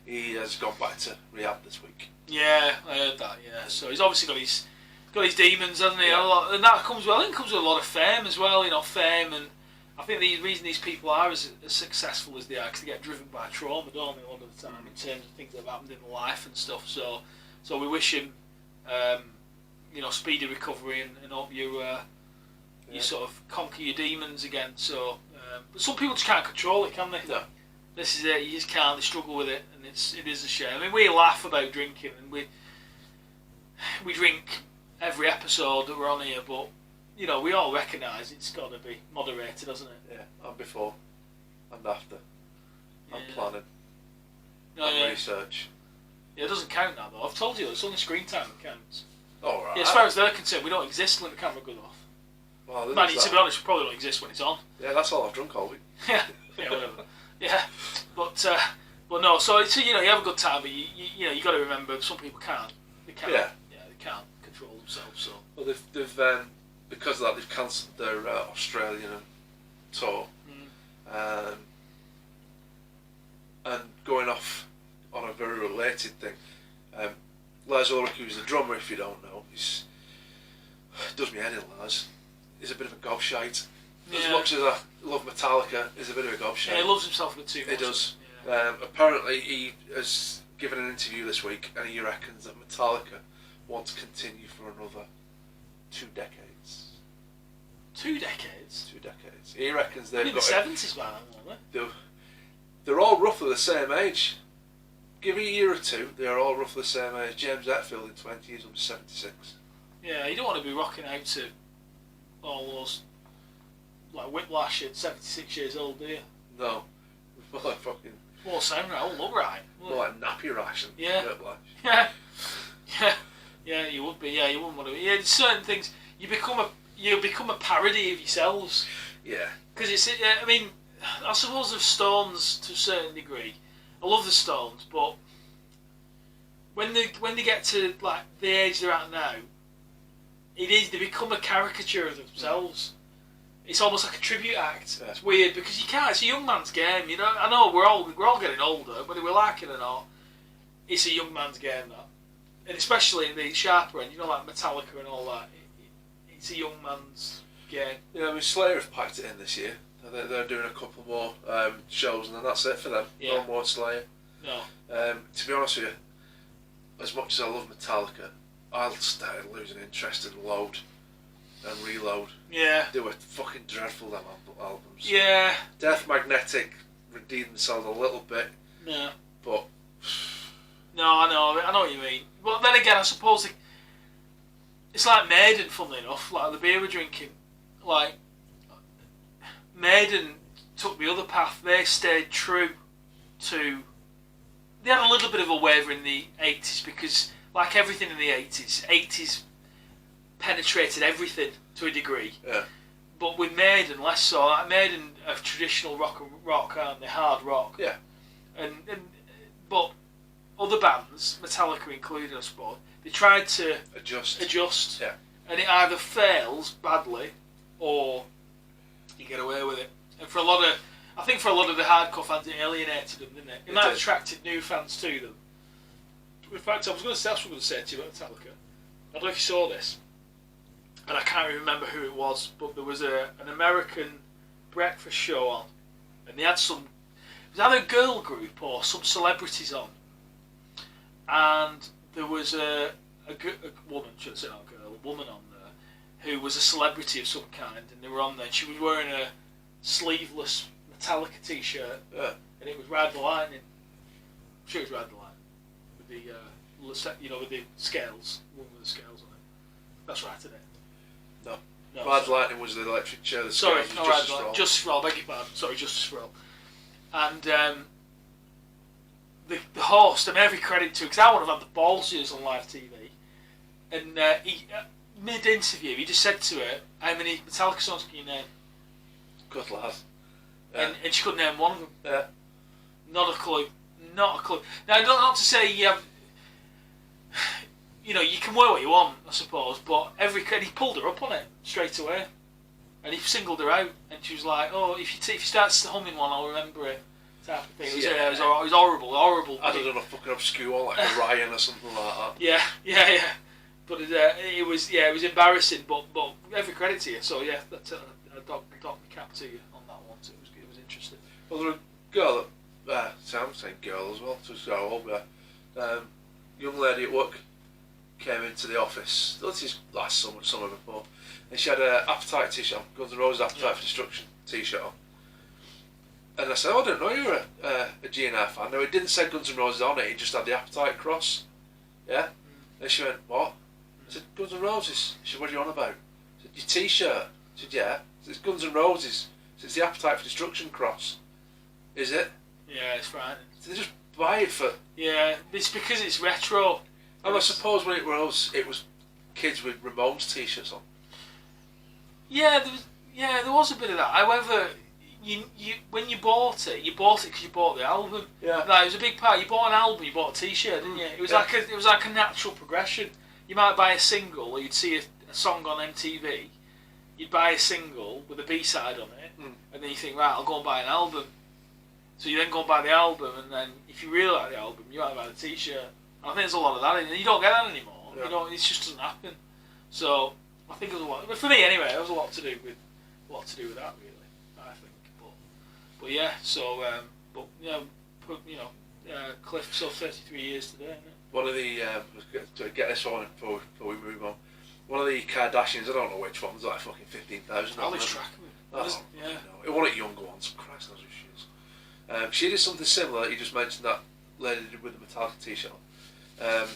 He has gone back to rehab this week. Yeah, I heard that. Yeah, so he's obviously got his demons, hasn't he? Yeah. And that comes with a lot of fame as well. Fame, and I think the reason these people are as successful as they are because they get driven by trauma, don't they? A lot of the time, in terms of things that have happened in life and stuff. So we wish him, speedy recovery and hope you sort of conquer your demons again. So, but some people just can't control it, can they? No. This is it. You just can't. They struggle with it, and it is a shame. I mean, we laugh about drinking, and we drink every episode that we're on here, but we all recognise it's got to be moderated, hasn't it? Yeah, and before, and after, and planning, research. Yeah, it doesn't count now though. I've told you it's only screen time that counts. Oh right. Yeah, as far as they're concerned, we don't exist when the camera goes off. Well, Man, to be honest, we probably don't exist when it's on. Yeah, that's all I've drunk all week. Yeah, whatever. Yeah, but But no, so it's, you have a good time, but you got to remember some people can't. They can't. Yeah. They can't control themselves. So. Well, they've because of that they've cancelled their Australian tour, and going off on a very related thing. Lars Ulrich, who's the drummer, if you don't know, does me head in, Lars. He's a bit of a gobshite. Yeah. As much as I love Metallica, he's a bit of a gobshite. Yeah, he loves himself a bit too much. He does. Yeah. Apparently, he has given an interview this week, and he reckons that Metallica want to continue for another 2 decades. 2 decades? 2 decades. He reckons they've in got... the 70s by then, weren't they? They're all roughly the same age. Give it a year or two, they are all roughly the same age. James Hetfield in 20 years will be 76. Yeah, you don't want to be rocking out to all those, like Whiplash at 76 years old, do you? No. More like fucking... Well, sound right, all look right. More like nappy ration. Yeah. Whiplash. Yeah, you would be. Yeah, you wouldn't want to be. Yeah, certain things, you become a parody of yourselves. Yeah. Because it's, I mean, I suppose the Stones to a certain degree. I love the Stones, but when they get to like the age they're at now, they become a caricature of themselves. It's almost like a tribute act. Yeah. It's weird because you can't. It's a young man's game. You know. I know we're all getting older, whether we like it or not. It's a young man's game, that, and especially in the sharper end. You know, like Metallica and all that. It's a young man's game. Yeah, I mean, Slayer have packed it in this year. They're doing a couple more shows, and then that's it for them. Yeah. No more Slayer. No. To be honest with you, as much as I love Metallica, I started losing interest in Load and Reload. Yeah. They were fucking dreadful, them albums. Yeah. Death Magnetic redeemed themselves a little bit. Yeah. But... No, I know what you mean. But then again, I suppose it's like Maiden, funnily enough, like the beer we're drinking. Like, Maiden took the other path. They stayed true to... They had a little bit of a waver in the 80s because, like everything in the 80s penetrated everything to a degree. Yeah. But with Maiden, less so. Like Maiden are traditional rock, aren't they? Hard rock. Yeah. But other bands, Metallica included, I suppose, they tried to adjust. Yeah. And it either fails badly or you get away with it. And I think for a lot of the hardcore fans, it alienated them, didn't it? It might have attracted new fans to them. In fact, that's what I was going to say to you about Metallica. I don't know if you saw this, and I can't even remember who it was, but there was an American breakfast show on, and they had it was either a girl group or some celebrities on, and there was a woman, should I say not a girl, a woman on there, who was a celebrity of some kind, and they were on there, and she was wearing a sleeveless Metallica t-shirt, and it was Ride the Lightning. I'm sure it was Ride the Lightning with the with the scales, one with the scales on it. That's right, isn't it? No. Ride the Lightning was the electric chair. The sorry, scales not was Ride the Lightning. Justice for All. Beg your pardon. Sorry, Justice for All. And the host, and every credit to, because I would have had the balls to use on live TV, and he mid-interview he just said to her, "How many Metallica songs can you name?" Good lad. And she couldn't name one of them. Yeah. Not a clue. Not a clue. Now, not to say you have... You know, you can wear what you want, I suppose, but and he pulled her up on it straight away. And he singled her out, and she was like, "Oh, if you start humming one, I'll remember it." Type of thing. It was horrible. I'd have done a fucking obscure one, like a Ryan or something like that. Yeah. But it was embarrassing, but every credit to you. So yeah, that's a dog my cap to you on that one. So it was interesting. Well, there was a girl I'm saying girl as well, so it's girl older. Young lady at work came into the office. This is last summer before, and she had an Appetite t-shirt on, Guns N' Roses Appetite for Destruction t-shirt on. And I said, "Oh, I didn't know you were a GNR fan." No, it didn't say Guns N' Roses on it. It just had the Appetite cross. Yeah. And she went, "What?" I said, "Guns N' Roses." She said, "What are you on about?" I said, "Your t-shirt." I said, "Yeah." I said, "It's Guns N' Roses." I said, "It's the Appetite for Destruction cross." Is it? Yeah, it's frightening. So they just buy it for... Yeah, it's because it's retro. And I suppose when it was kids with Ramones t-shirts on. Yeah, there was a bit of that. However, when you bought it because you bought the album. Yeah. Like, it was a big part. You bought an album, you bought a T-shirt, didn't you? It was like a natural progression. You might buy a single, or you'd see a song on MTV. You'd buy a single with a B-side on it, and then you think, right, I'll go and buy an album. So you then go and buy the album, and then if you really like the album, you might buy the T-shirt. And I think there's a lot of that in it. You don't get that anymore. Yeah. You know, it just doesn't happen. So I think it was a lot. But for me, anyway, it was a lot to do with that, really. I think. But yeah. So Cliff. So 33 years today, isn't it? One of the to get this on before we move on. One of the Kardashians, I don't know which one, was like fucking 15,000. I lose track of it. Yeah. It wasn't younger ones. Christ knows who she is. She did something similar. You just mentioned that lady did with the Metallica T-shirt on.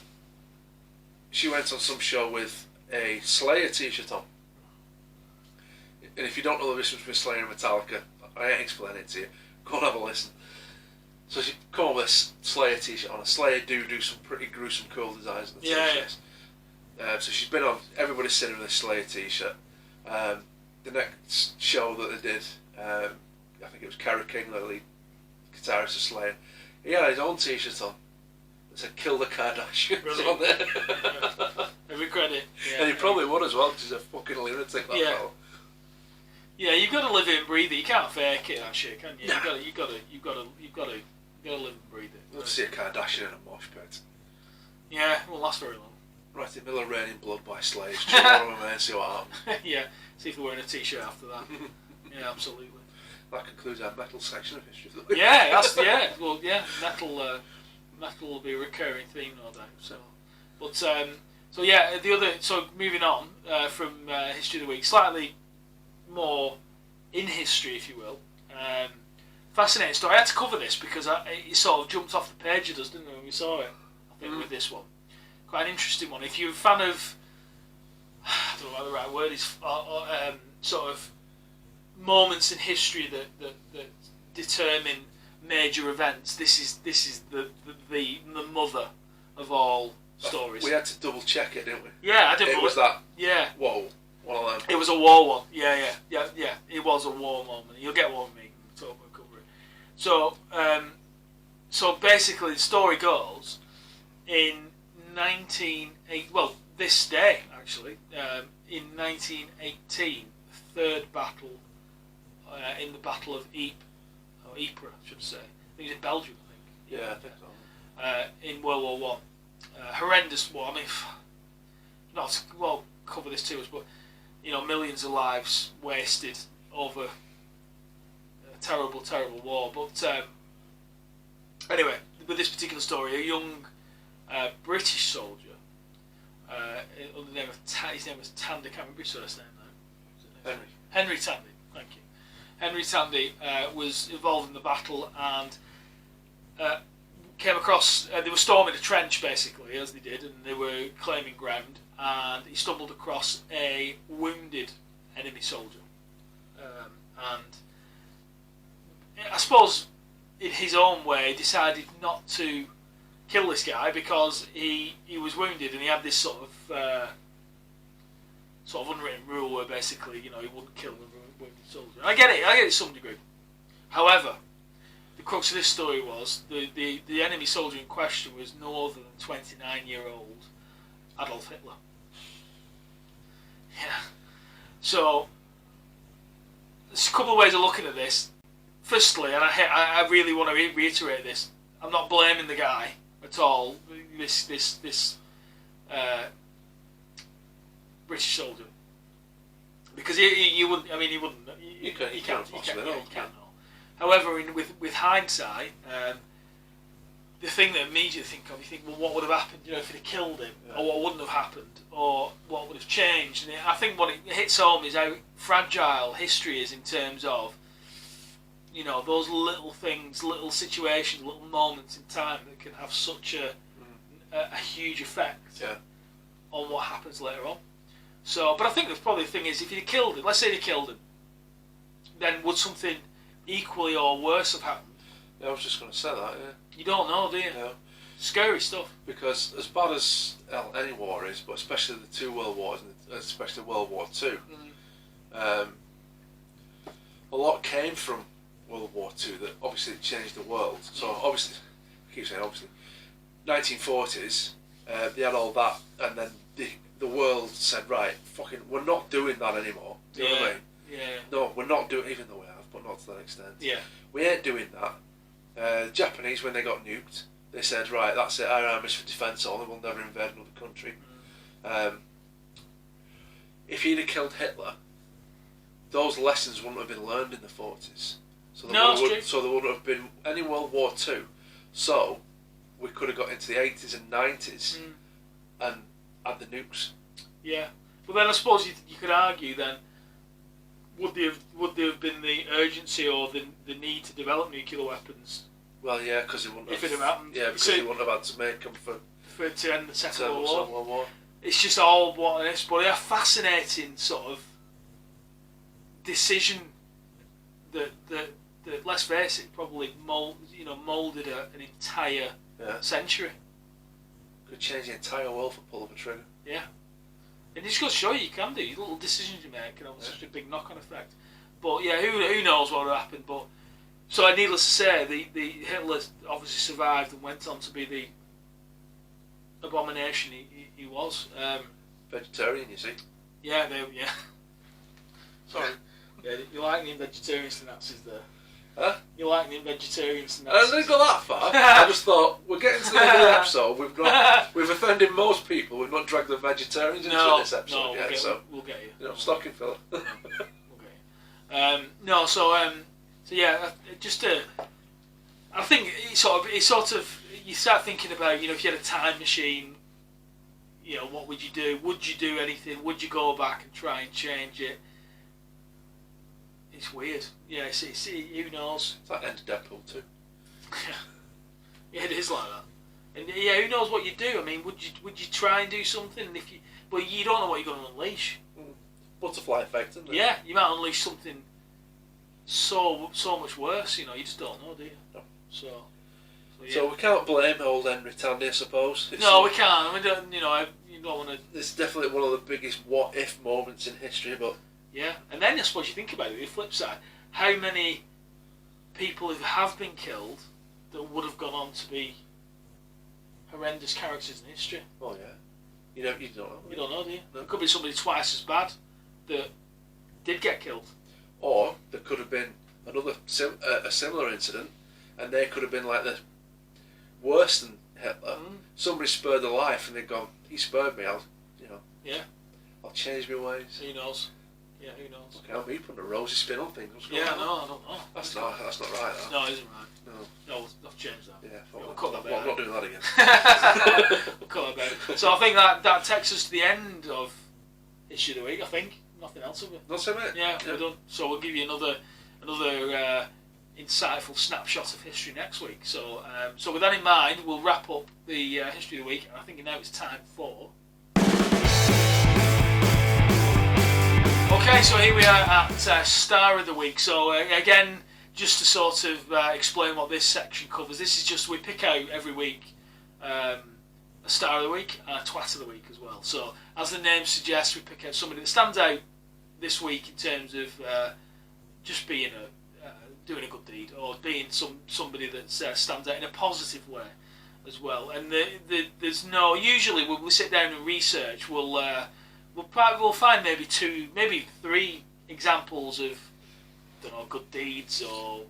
She went on some show with a Slayer T-shirt on. And if you don't know the difference between Slayer and Metallica, I ain't explaining it to you. Go and have a listen. So she come on with a Slayer T-shirt on. A Slayer do some pretty gruesome, cool designs on the T-shirts. So she's been on. Everybody's seen her with a Slayer T-shirt. The next show that they did, I think it was Kerry King, the lead guitarist of Slayer. He had his own T-shirt on. It said "Kill the Kardashians" on there. Every credit. Yeah, and he probably would as well, because he's a fucking lunatic. That fellow. Yeah, you've got to live it and breathe it. You can't fake it, that shit, can you? Nah. You've got to live and breathe it. Let's see a Kardashian in a mosh pit. Yeah, it won't last very long. Right in the middle of Raining Blood by Slaves. Chill out of and see what happens. Yeah, see if they're wearing a T-shirt after that. Yeah, absolutely. That concludes our metal section of history. Well, metal will be a recurring theme, no doubt. So moving on from history of the week, slightly more in history, if you will. Fascinating story. I had to cover this because it sort of jumped off the page of us, didn't it, when we saw it? I think with this one, quite an interesting one. If you're a fan of, I don't know what the right word is, sort of moments in history that determine major events, this is the mother of all stories. We had to double check it, didn't we? Yeah, I did. It was that. Yeah. Whoa. One of them. It was a war one. Yeah. It was a war moment. You'll get one with me. We'll cover it. So basically, the story goes in this day actually, in 1918, the third battle in the Battle of Ypres, I should say. I think it's in Belgium, I think. Yeah, I think so. In World War One, horrendous war. I mean, not to cover this too much, but millions of lives wasted over a terrible, terrible war. But anyway, with this particular story, a young British soldier, under the name of his name was Tandy. I can't remember his first name now. Henry Tandy. Thank you. Henry Tandy was involved in the battle and came across. They were storming a trench, basically, as they did, and they were claiming ground. And he stumbled across a wounded enemy soldier, and I suppose, in his own way, decided not to kill this guy because he was wounded, and he had this sort of unwritten rule where basically, he wouldn't kill a wounded soldier. And I get it to some degree. However, the crux of this story was the enemy soldier in question was no other than 29-year-old Adolf Hitler. Yeah. So there's a couple of ways of looking at this. Firstly, and I really want to reiterate this, I'm not blaming the guy at all. This British soldier, because he wouldn't. I mean, he wouldn't. You can't know. However, with hindsight, the thing that immediately think of, you think, well, what would have happened, if he'd have killed him, or what wouldn't have happened, or what would have changed? And I think what it hits home is how fragile history is in terms of, those little things, little situations, little moments in time that can have such a huge effect on what happens later on. So, but I think probably the thing is, if he'd have killed him, let's say he killed him, then would something equally or worse have happened? Yeah, I was just going to say that, yeah. You don't know, do you? Yeah. Scary stuff. Because as bad as any war is, but especially the two world wars, and especially World War II, a lot came from World War II that obviously changed the world. So obviously, I keep saying obviously, 1940s, they had all that, and then the world said, right, fucking, we're not doing that anymore. Do you know what I mean? Yeah. No, we're not doing, even though we have, but not to that extent. Yeah. We ain't doing that. The Japanese, when they got nuked, they said, right, that's it, our army's for defence only, we'll never invade another country. If he'd have killed Hitler, those lessons wouldn't have been learned in the 40s. So there wouldn't have been any World War II. So we could have got into the 80s and 90s and had the nukes. Yeah. But then I suppose you could argue then, would there have been the urgency or the need to develop nuclear weapons? Well, yeah, because it wouldn't if it had happened. Yeah, because they wouldn't have had to make them to end the Second World War. It's just all what it is, but a fascinating sort of decision that let's face it, probably moulded an entire century. Could change the entire world for pull of a trigger. Yeah. And it's just show you can do. Little decisions you make can have such a big knock-on effect. But yeah, who knows what would happen? But so needless to say, the Hitler obviously survived and went on to be the abomination he was. Vegetarian, you see. Yeah, yeah. Sorry. Yeah, you like me vegetarians to Nazis there. Huh? You like me vegetarians to Nazis. I didn't go that far. I just thought, we're getting to the end of the episode, we've offended most people, we've not dragged the vegetarians into this episode yet, so we'll get you. You know, stocking filler. We'll get you. So yeah, just I think it sort of you start thinking about, if you had a time machine, what would you do? Would you do anything? Would you go back and try and change it? It's weird. Yeah, who knows? It's like the end of Deadpool 2. Yeah, it is like that. And yeah, who knows what you do? I mean, would you try and do something? But you don't know what you're going to unleash. Butterfly effect, isn't it? Yeah, you might unleash something so much worse. You just don't know, do you? No. So we can't blame old Henry Tandy, I suppose. No, we can't. We don't. You don't want to. It's definitely one of the biggest what-if moments in history, but. Yeah, and then I suppose you think about it, the flip side, how many people who have been killed that would have gone on to be horrendous characters in history? Oh yeah. You don't know. You don't know, do you? No. There could be somebody twice as bad that did get killed. Or there could have been another a similar incident, and they could have been like the worse than Hitler. Somebody spared their life, and they've gone, he spared me. I'll change my ways. Who knows? Yeah, who knows? Okay, I'm me putting a rosy spin on things. I don't know. That's not right. That. No, it isn't right. No, we'll change that. Yeah, we'll cut that out. I'm not doing that again. We'll cut that out. So I think that takes us to the end of Issue of the Week. I think nothing else of it. That's it, mate. Yeah, we're done. So we'll give you another insightful snapshot of history next week. So with that in mind, we'll wrap up the History of the Week. And I think now it's time for. Okay, so here we are at Star of the Week. So again, just to sort of explain what this section covers, this is just we pick out every week a Star of the Week and a Twat of the Week as well. So as the name suggests, we pick out somebody that stands out this week in terms of just being doing a good deed or being somebody that stands out in a positive way as well. And there's no, usually when we sit down and research, we'll find maybe 2, maybe 3 examples of, good deeds or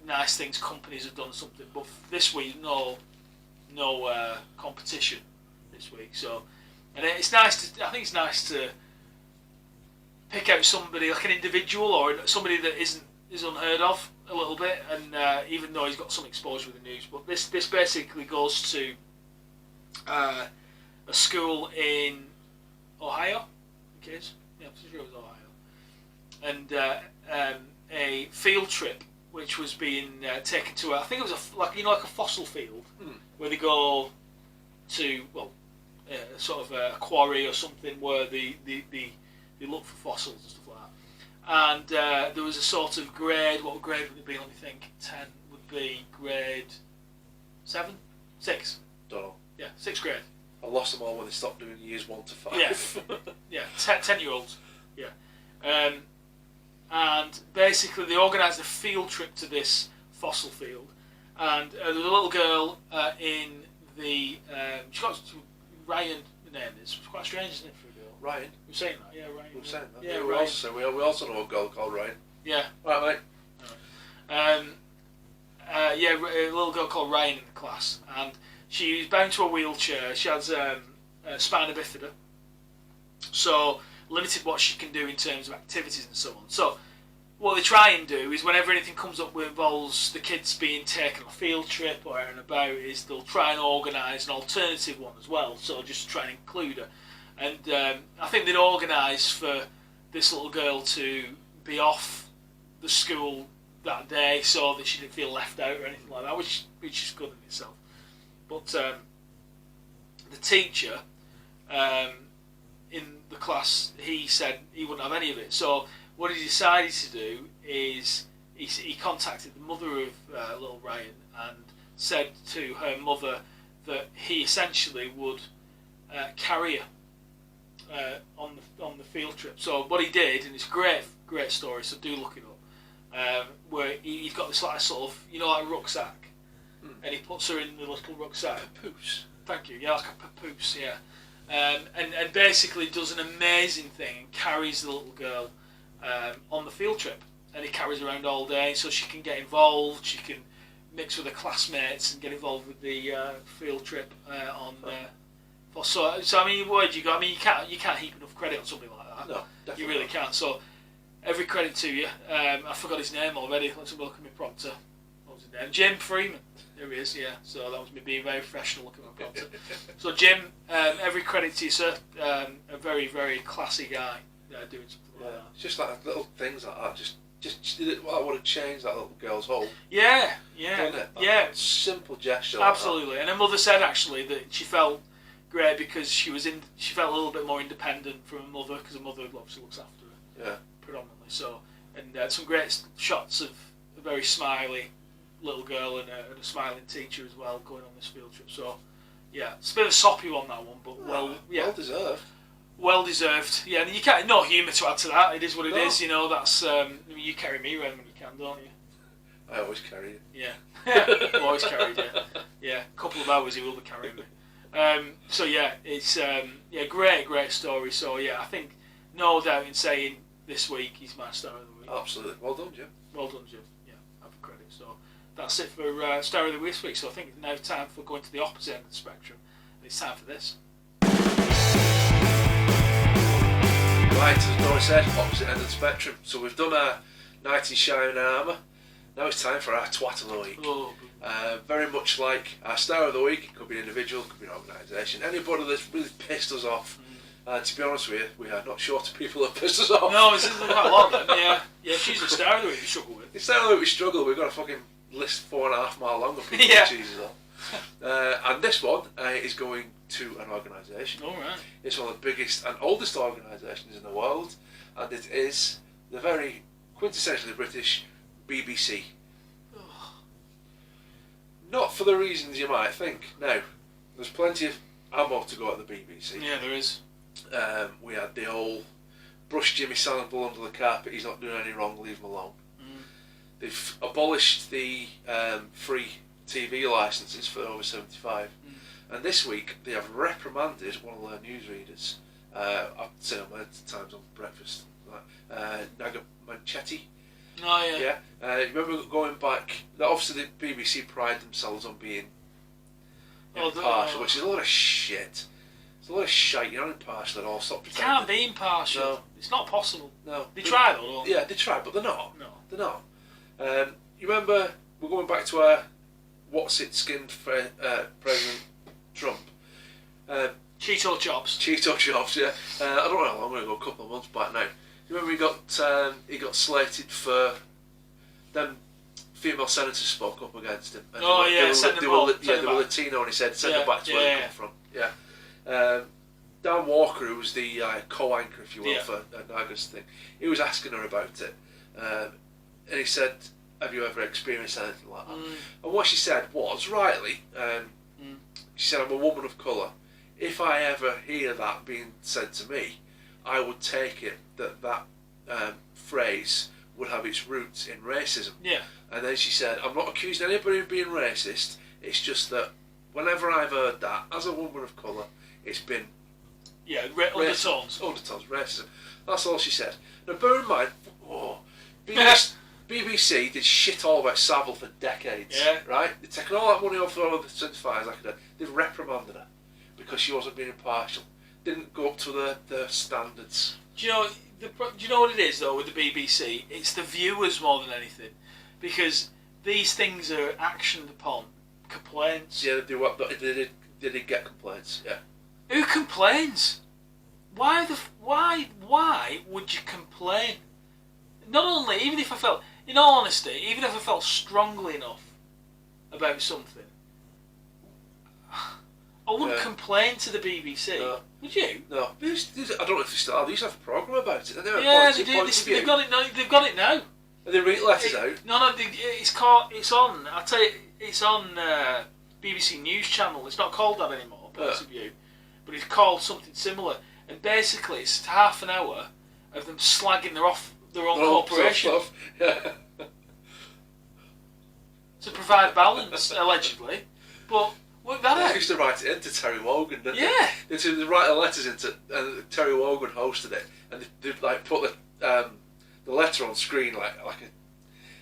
nice things companies have done something. But this week, no competition this week. So, and it's nice to. I think it's nice to pick out somebody like an individual or somebody that is unheard of a little bit, and even though he's got some exposure with the news. But this basically goes to a school in Ohio, kids. Yeah, I'm sure it was Ohio, and a field trip which was being taken to. I think it was like a fossil field where they go to sort of a quarry or something where they look for fossils and stuff like that. And there was a sort of grade. What grade would it be? Let me think. 10 would be grade 7, 6. Don't know. Yeah, 6th grade. I lost them all when they stopped doing years 1 to 5. Yeah, 10-year-olds. Yeah, and basically they organised a field trip to this fossil field, and there was a little girl in the she got Ryan. The name is quite strange, isn't it, for a girl? Ryan. We're saying that, yeah, Ryan. We're saying that. Yeah, we also know a girl called Ryan. Yeah. Right, mate. A little girl called Ryan in the class, and she was bound to a wheelchair. She has spina bifida, so limited what she can do in terms of activities and so on. So what they try and do is whenever anything comes up that involves the kids being taken on a field trip or out and about, is they'll try and organise an alternative one as well, so just try and include her. And I think they'd organise for this little girl to be off the school that day so that she didn't feel left out or anything like that, which is good in itself. But the teacher in the class, he said he wouldn't have any of it. So what he decided to do is he contacted the mother of little Ryan and said to her mother that he essentially would carry her on the field trip. So what he did, and it's a great story, so do look it up, where he's got this like sort of, like a rucksack, and he puts her in the little rucksack. Papoose. Thank you. Yeah, like a papoose. Yeah, and basically does an amazing thing and carries the little girl on the field trip, and he carries her around all day so she can get involved. She can mix with her classmates and get involved with the field trip So I mean, what do you got? I mean, you can't heap enough credit on something like that. No, definitely you really not. can't. So every credit to you. I forgot his name already. Let's have a look at my prompter. What was his name? Jim Freeman. There he is. Yeah. So that was me being very professional looking at my prompter. So Jim, every credit to you, sir. A very, very classy guy doing something like that. It's just like little things like that. Just I would have changed that little girl's whole. Yeah. Done it? Yeah. Simple gesture. Absolutely. Like And her mother said actually that she felt great because she felt a little bit more independent from her mother, because her mother obviously looks after her. Yeah. Predominantly. So, and some great shots of a very smiley little girl and a smiling teacher as well going on this field trip. So, yeah, it's a bit of a soppy one, that one, but well deserved. Well deserved. Yeah, and you can't, no humour to add to that. It is what it is. That's you carry me around when you can, don't you? I always carry you. Yeah, always carried you. Yeah, a couple of hours he will be carrying me. So yeah, it's great story. So yeah, I think no doubt in saying this week he's my star of the week. Absolutely, well done, Jim. Well done, Jim. Yeah, have a credit. So that's it for star of the week this week. So I think it's now time for going to the opposite end of the spectrum. And it's time for this. Right, as Doran said, opposite end of the spectrum. So we've done our knight in shining armour. Now it's time for our twat of the week. Oh. Very much like our star of the week, it could be an individual, it could be an organisation, anybody that's really pissed us off. To be honest with you, we are not short of people that pissed us off. No, this isn't quite a lot then. Yeah, she's the star of the week we struggle with. The star of the week we struggle, we've got a fucking list 4.5 mile long of people Yeah. that cheeses off. And this one is going to an organisation. Alright. It's one of the biggest and oldest organisations in the world, and it is the very quintessentially British BBC. Not for the reasons you might think. Now, there's plenty of ammo to go at the BBC. Yeah, there is. We had the whole brush Jimmy Savile under the carpet, he's not doing any wrong, leave him alone. They've abolished the free TV licences for over 75. And this week they have reprimanded one of their newsreaders. I've seen him many times on breakfast. Naga Manchetti. Oh yeah. Remember going back, obviously the BBC pride themselves on being impartial, which is a lot of shit. It's a lot of shite. You're not impartial at all. Stop You pretending. can't be impartial. No. It's not possible. No. They try though, don't they? Yeah, they try, but they're not. No. They're not. You remember, we're going back to our what's it skinned for President Trump. Cheeto chops. Cheeto chops, yeah. I don't know how long ago, a couple of months back now. You remember he got slated for them female senators spoke up against him. And they were Latino, and he said send them back to where they come from. Yeah. Dan Walker, who was the co-anchor, if you will, for Naga's thing, he was asking her about it, and he said, "Have you ever experienced anything like that?" And what she said was, rightly, she said, "I'm a woman of colour. If I ever hear that being said to me, I would take it that phrase would have its roots in racism. Yeah. And then she said, I'm not accusing anybody of being racist, it's just that whenever I've heard that, as a woman of colour, it's been... Yeah, undertones. Undertones, racism. That's all she said. Now, bear in mind, BBC did shit all about Savile for decades, right? They've taken all that money off all of the synthesizers like that. They've reprimanded her because she wasn't being impartial. Didn't go up to the standards. Do you know what it is though with the BBC? It's the viewers more than anything, because these things are actioned upon complaints. Yeah, they did get complaints. Yeah. Who complains? Why would you complain? Not only, even if I felt, in all honesty, even if I felt strongly enough about something, I wouldn't complain to the BBC. No. Would you? No. I don't know if they still have. They used to have a programme about it. Yeah, they do. They've got it now. They've got it now. And they read letters out. No, it's on. I'll tell you, it's on BBC News Channel. It's not called that anymore, Points of View, but it's called something similar. And basically, it's half an hour of them slagging their own corporation to provide balance, allegedly. But work that out. They used to write it into Terry Wogan, didn't they? Yeah. They write the letters into, and Terry Wogan hosted it, and they'd like put the letter on screen like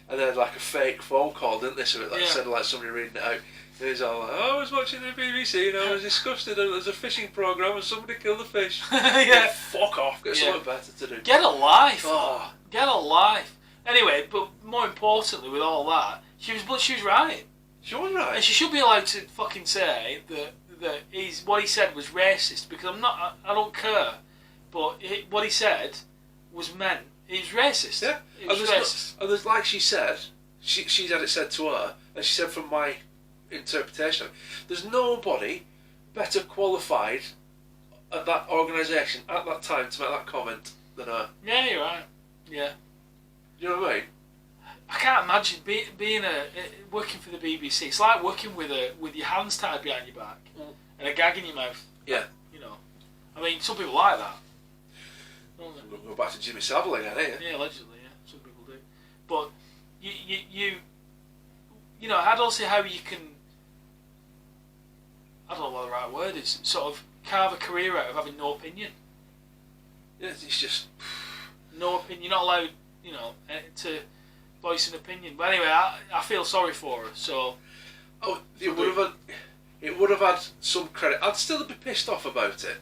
and then like a fake phone call, didn't they? So it sounded like somebody reading it out. And he's all like, I was watching the BBC and I was disgusted and there's a fishing programme and somebody killed a fish. Yeah. Fuck off, get something better to do. Get a life. Oh. Get a life. Anyway, but more importantly with all that, she was right. She was right. And she should be allowed to fucking say that what he said was racist, because I don't care. But what he said was meant, it was racist. Yeah. It was racist. And there's, like she said, she's had it said to her, and she said from my interpretation, there's nobody better qualified at that organisation at that time to make that comment than her. Yeah, you're right. Yeah. You know what I mean? I can't imagine being working for the BBC. It's like working with your hands tied behind your back and a gag in your mouth. Yeah. You know, I mean, some people like that. We'll go back to Jimmy Savile again, ain't you? Yeah, allegedly, yeah. Some people do. But you know, I don't see how you can. I don't know what the right word is. Sort of carve a career out of having no opinion. Yeah, it's just no opinion. You're not allowed, you know, to voice an opinion. But anyway, I feel sorry for her. So, it would have had some credit. I'd still be pissed off about it.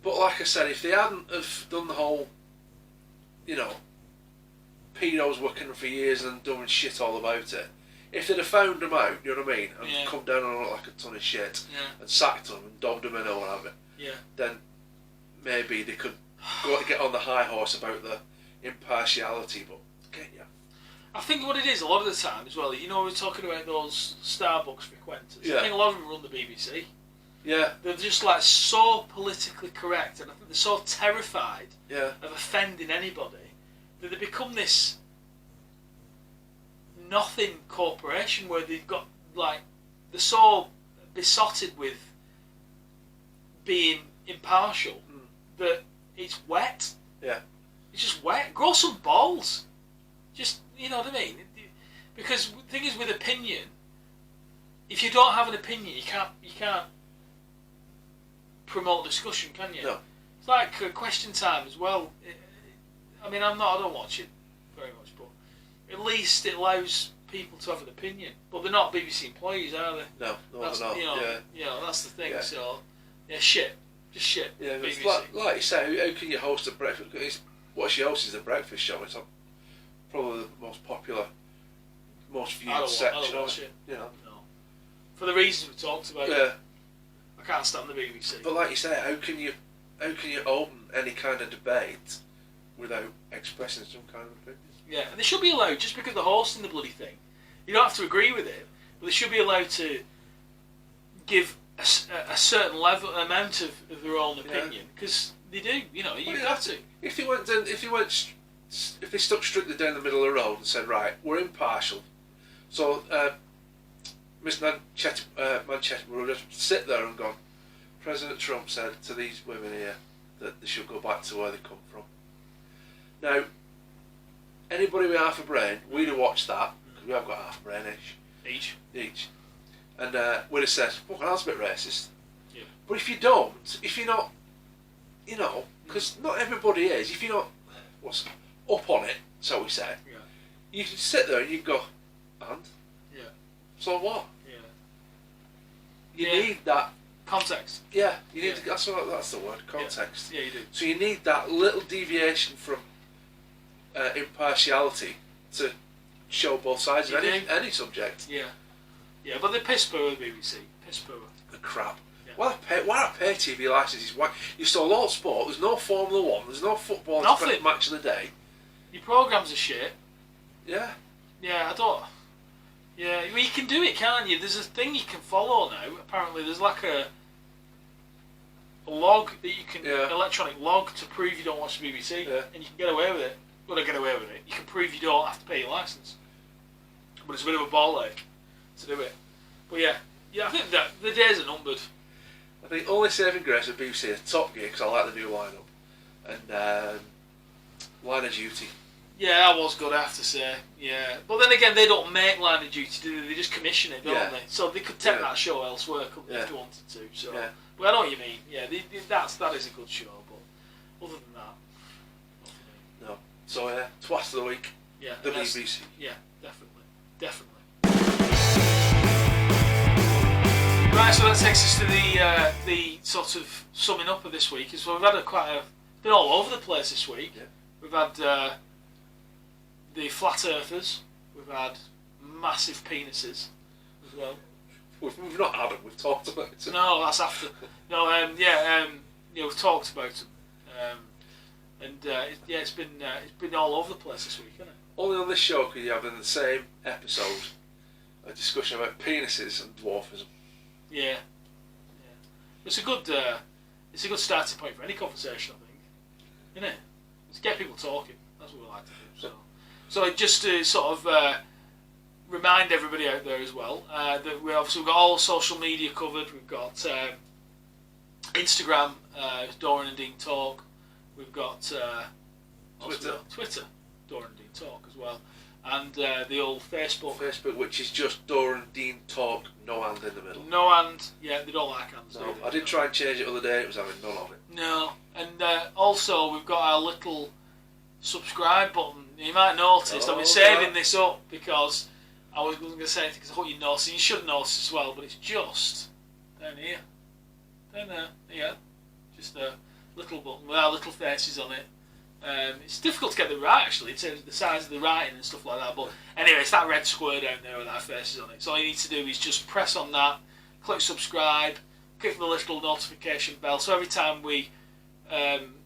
But like I said, if they hadn't have done the whole, you know, pedos working for years and doing shit all about it, if they'd have found them out, you know what I mean, and come down on it like a ton of shit, and sacked them and dobbed them in or whatever, then maybe they could get on the high horse about the impartiality. But I think what it is a lot of the time as well, you know, we're talking about those Starbucks frequenters. Yeah. I think a lot of them run the BBC. Yeah. They're just like so politically correct, and I think they're so terrified of offending anybody that they become this nothing corporation where they've got like, they're so besotted with being impartial that it's wet. Yeah. It's just wet. Grow some balls. Just, you know what I mean? Because the thing is with opinion, if you don't have an opinion, you can't promote discussion, can you? No. It's like question time as well. I mean, I don't watch it very much, but at least it allows people to have an opinion. But they're not BBC employees, are they? No, they're not. You know, that's the thing. Yeah. So, shit. Just shit. Yeah, BBC. like you say, how can you host a breakfast? What she hosts is a breakfast show. It's probably the most popular, most viewed section. I don't watch it. You know. No. For the reasons we talked about. Yeah. I can't stand the BBC. But like you say, how can you open any kind of debate without expressing some kind of opinion? Yeah, and they should be allowed, just because they're hosting the bloody thing. You don't have to agree with it, but they should be allowed to give a certain amount of their own opinion, because they do. You know, you have to. If they stuck strictly down the middle of the road and said, right, we're impartial, so Miss Manchester would have just sit there and gone, President Trump said to these women here that they should go back to where they come from. Now, anybody with half a brain, we'd have watched that, because we have got half a brain each. And we'd have said, fucking that's a bit racist. Yeah. But if you don't, if you're not, because not everybody is, if you're not up on it, so we say, you can sit there and you go, and? Yeah. So what? Yeah. You need that context. Yeah, you need to, that's the word, context. Yeah, you do. So you need that little deviation from impartiality to show both sides of any subject. Yeah. Yeah, but they piss poor, the BBC. Piss poor. The crap. Yeah. Why are pay TV licences? Why you stole all sport? There's no Formula One. There's no football. Nothing. Match of the day. Your programmes are shit. Yeah. Yeah, I don't. Yeah, well, you can do it, can't you? There's a thing you can follow now. Apparently, there's like a log that you can, electronic log to prove you don't watch the BBC, and you can get away with it. Well, not get away with it. You can prove you don't have to pay your licence. But it's a bit of a ball ache to do it. But yeah, I think that the days are numbered. I think only saving grace of BBC is Top Gear, because I like the new lineup, and Line of Duty. Yeah, that was good, I have to say. Yeah, but then again, they don't make Line of Duty, do they? They just commission it, don't they? So they could take that show elsewhere, couldn't they, if they wanted to? So, but I know what you mean. Yeah, that is a good show, but other than that, no. So twice of the week. Yeah, the BBC. Yeah, definitely. Right, so that takes us to the sort of summing up of this week. So we've had been all over the place this week. Yeah. We've had the flat earthers. We've had massive penises as well. We've not had them. We've talked about them. No, that's after. No, we've talked about them, it's been all over the place this week, hasn't it? Only on this show could you have in the same episode a discussion about penises and dwarfism. Yeah. It's a good starting point for any conversation, I think, isn't it? Let's get people talking. That's what we like to do. So just to sort of remind everybody out there as well that we've got all social media covered. We've got Instagram, Doran Dean Talk. We've got Twitter, Doran Dean Talk as well, and the old Facebook, which is just Doran Dean Talk, no and in the middle. No and, they don't like hands. No, I did try and change it the other day. It was having none of it. No, and also we've got our little subscribe button. You might notice I've been saving this up because I wasn't going to say anything because I thought you'd notice, and you should notice as well, but it's just down here. Down there, yeah. Just a little button with our little faces on it. It's difficult to get it right, actually, in terms of the size of the writing and stuff like that, but anyway, it's that red square down there with our faces on it. So all you need to do is just press on that, click subscribe, click the little notification bell, so every time we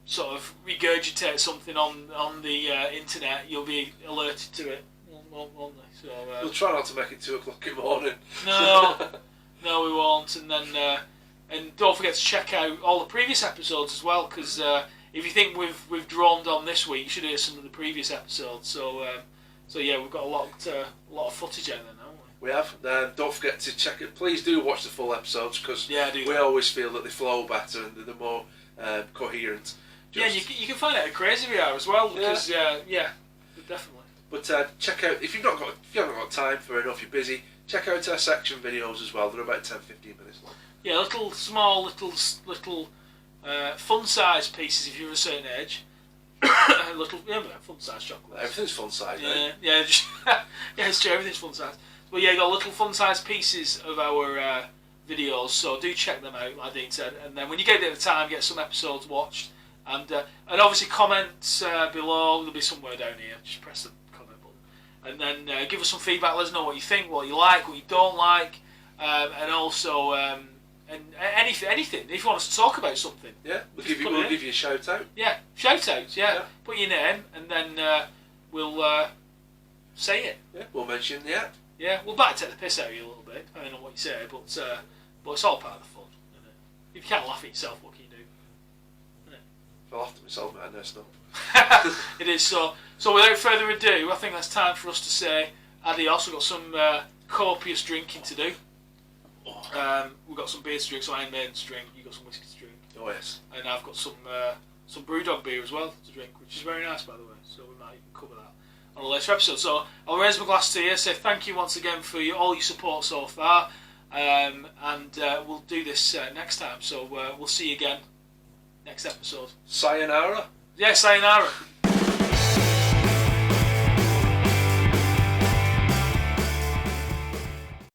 sort of regurgitate something on the internet, you'll be alerted to it, won't they? So, we'll try not to make it 2 o'clock in the morning. No, we won't. And then and don't forget to check out all the previous episodes as well, because if you think we've droned on this week, you should hear some of the previous episodes. So yeah, we've got a lot of footage out there now, haven't we? We have. Don't forget to check it. Please do watch the full episodes, because we always feel that they flow better and they're more coherent. Yeah, you can find out how crazy we are as well, because definitely. But check out, if you haven't got time for enough, you're busy, check out our section videos as well. They're about 10-15 minutes long. Yeah, little fun-sized pieces if you're a certain age. Fun-sized chocolate. Everything's fun-sized, yeah, it's true, everything's fun-sized. But yeah, you got little fun-sized pieces of our videos, so do check them out, like Dean said. And then when you get a bit of time, get some episodes watched. And obviously comments below, there'll be somewhere down here, just press the comment button. And then give us some feedback, let us know what you think, what you like, what you don't like, and also anything. If you want us to talk about something. Yeah, we'll give you a shout out. Yeah, shout outs, yeah. Put your name and then we'll say it. Yeah, we'll mention the app. Yeah, we'll back take the piss out of you a little bit, depending on what you say, but it's all part of the fun, isn't it? If you can't laugh at yourself, what can you do? If I laughed at myself, I know stuff. It is so. So without further ado, I think that's time for us to say adios. We've got some copious drinking to do. We've got some beer to drink, so Iron Maiden's drink. You've got some whiskey to drink. Oh yes. And I've got some Brewdog beer as well to drink, which is very nice, by the way. So we might even cover that on a later episode. So I'll raise my glass to you, say thank you once again for all your support so far, and we'll do this next time. So we'll see you again next episode. Sayonara. Yeah, sayonara.